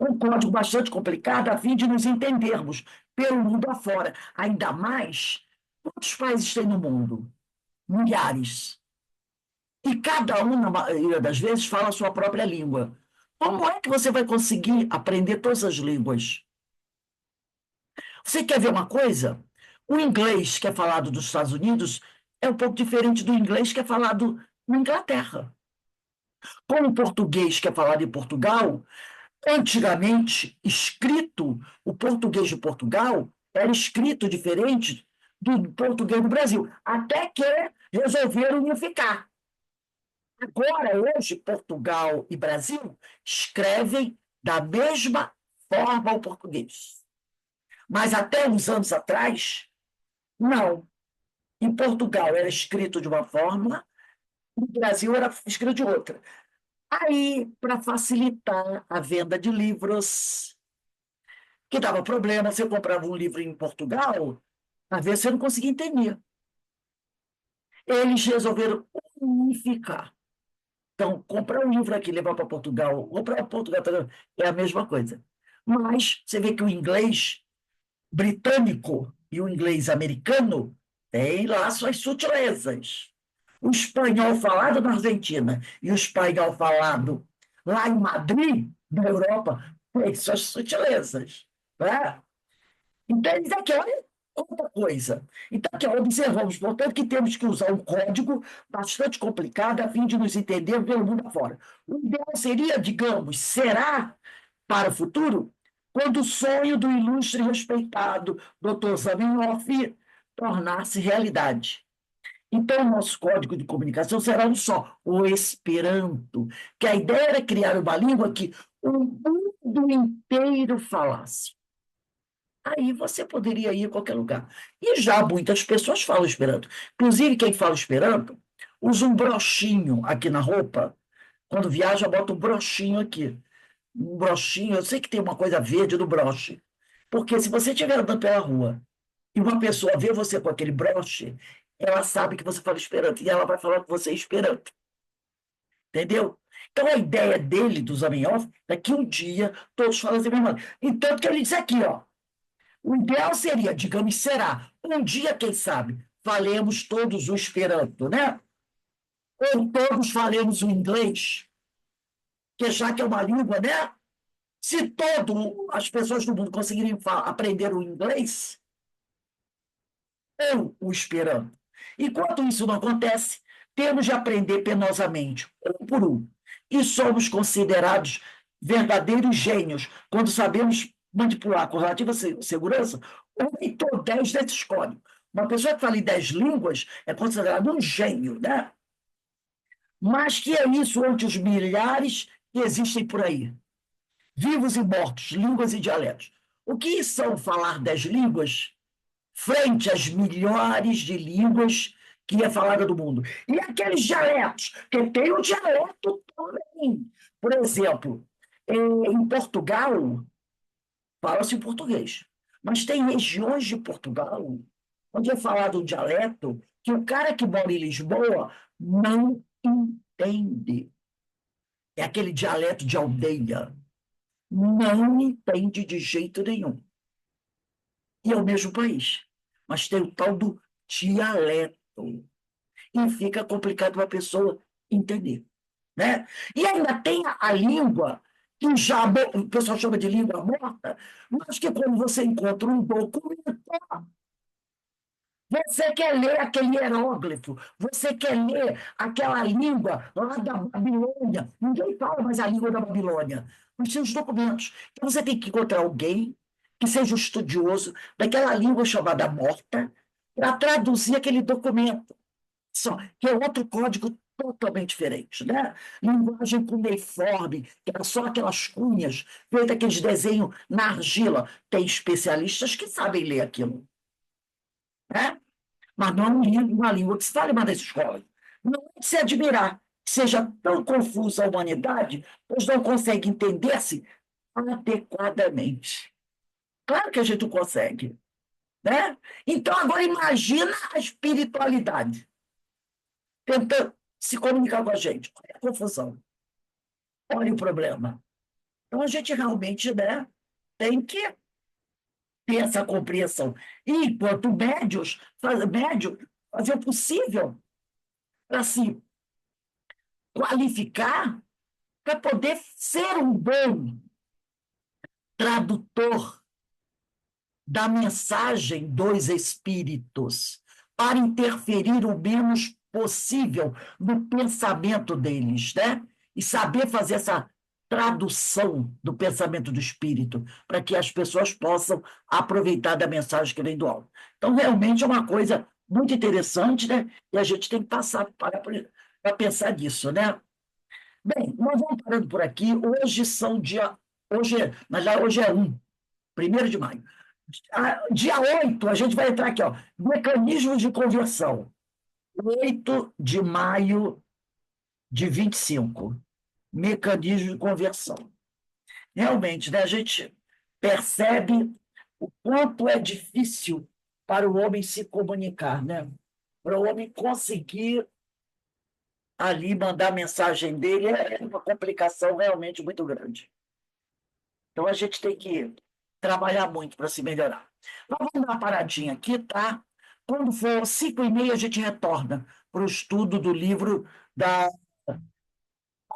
Um código bastante complicado a fim de nos entendermos pelo mundo afora. Ainda mais, quantos países tem no mundo? Milhares. E cada um, na maioria das vezes, fala a sua própria língua. Como é que você vai conseguir aprender todas as línguas? Você quer ver uma coisa? O inglês que é falado dos Estados Unidos é um pouco diferente do inglês que é falado na Inglaterra. Como o português que é falado em Portugal, antigamente, escrito, o português de Portugal era escrito diferente do português do Brasil, até que resolveram unificar. Agora, hoje, Portugal e Brasil escrevem da mesma forma o português. Mas até uns anos atrás, não. Em Portugal era escrito de uma forma, no Brasil era escrito de outra. Aí, para facilitar a venda de livros, que dava problema, você comprava um livro em Portugal, às vezes você não conseguia entender. Eles resolveram unificar. Então, comprar um livro aqui, levar para Portugal, comprar para Portugal é a mesma coisa. Mas você vê que o inglês britânico e o inglês americano têm lá suas sutilezas. O espanhol falado na Argentina e o espanhol falado lá em Madrid, na Europa, tem suas sutilezas. Né? Então, eles aqui, olha outra coisa. Então, aqui, observamos, portanto, que temos que usar um código bastante complicado a fim de nos entender pelo mundo afora. O ideal seria, digamos, será para o futuro, quando o sonho do ilustre e respeitado Dr. Zamenhof tornar-se realidade. Então, o nosso código de comunicação será um só, o Esperanto, que a ideia era criar uma língua que o mundo inteiro falasse. Aí você poderia ir a qualquer lugar. E já muitas pessoas falam Esperanto. Inclusive, quem fala Esperanto usa um brochinho aqui na roupa. Quando viaja, bota um brochinho aqui. Um brochinho, eu sei que tem uma coisa verde no broche. Porque se você estiver andando pela rua e uma pessoa vê você com aquele broche, ela sabe que você fala Esperanto e ela vai falar com você Esperanto. Entendeu? Então, a ideia dele, do Zamenhof, é que um dia todos falam assim mesmo. Então, que ele diz aqui, ó, o ideal seria, digamos, será, um dia, quem sabe, falemos todos o Esperanto, né? Ou todos falemos o inglês, que já que é uma língua, né? Se todas as pessoas do mundo conseguirem aprender o inglês, ou o Esperanto. Enquanto isso não acontece, temos de aprender penosamente, um por um. E somos considerados verdadeiros gênios quando sabemos manipular com relativa segurança 8 ou 10 desses códigos. Uma pessoa que fala em 10 línguas é considerada um gênio, né? Mas que é isso ante os milhares que existem por aí? Vivos e mortos, línguas e dialetos. O que são falar 10 línguas frente às milhares de línguas que é falada do mundo? E aqueles dialetos, que tem o dialeto também. Por exemplo, em Portugal, fala-se português, mas tem regiões de Portugal onde é falado um dialeto que o cara que mora em Lisboa não entende. É aquele dialeto de aldeia. Não entende de jeito nenhum. E é o mesmo país. Mas tem o tal do dialeto. E fica complicado para a pessoa entender. Né? E ainda tem a língua, que já o pessoal chama de língua morta, mas que quando você encontra um documento, você quer ler aquele hieróglifo, você quer ler aquela língua lá da Babilônia. Ninguém fala mais a língua da Babilônia, mas tem os documentos. Então você tem que encontrar alguém que seja um estudioso daquela língua chamada morta para traduzir aquele documento. Só que é outro código totalmente diferente, né? Linguagem cuneiforme, que era só aquelas cunhas, feito aqueles desenhos na argila. Tem especialistas que sabem ler aquilo, né? Mas não é uma língua que se fala mais nas escolas. Não é de se admirar que seja tão confusa a humanidade, pois não consegue entender-se adequadamente. Claro que a gente não consegue, né? Então, agora imagina a espiritualidade tentando se comunicar com a gente. Olha a confusão, olha o problema. Então, a gente realmente, né, tem que ter essa compreensão. E, enquanto médios, médio, fazer o possível para se qualificar, para poder ser um bom tradutor da mensagem dos espíritos, para interferir o menos possível no pensamento deles, né? E saber fazer essa tradução do pensamento do espírito, para que as pessoas possam aproveitar da mensagem que vem do alto. Então, realmente é uma coisa muito interessante, né? E a gente tem que passar para pensar nisso, né? Bem, nós vamos parando por aqui. Hoje são dia. Hoje, na verdade, hoje é 1º de maio. Dia 8, a gente vai entrar aqui, ó. Mecanismos de conversão. 8 de maio de 25. Mecanismo de conversão. Realmente, né, a gente percebe o quanto é difícil para o homem se comunicar, né? Para o homem conseguir ali mandar a mensagem dele é uma complicação realmente muito grande. Então a gente tem que trabalhar muito para se melhorar. Nós vamos dar uma paradinha aqui, tá? Quando for 5h30, a gente retorna para o estudo do livro da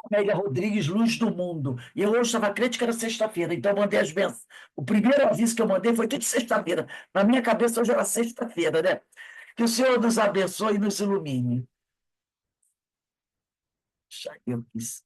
Amélia Rodrigues, Luz do Mundo. E eu hoje estava crente que era sexta-feira, então eu mandei as bênçãos. O primeiro aviso que eu mandei foi tudo de sexta-feira. Na minha cabeça, hoje era sexta-feira, né? Que o Senhor nos abençoe e nos ilumine. Já eu quis.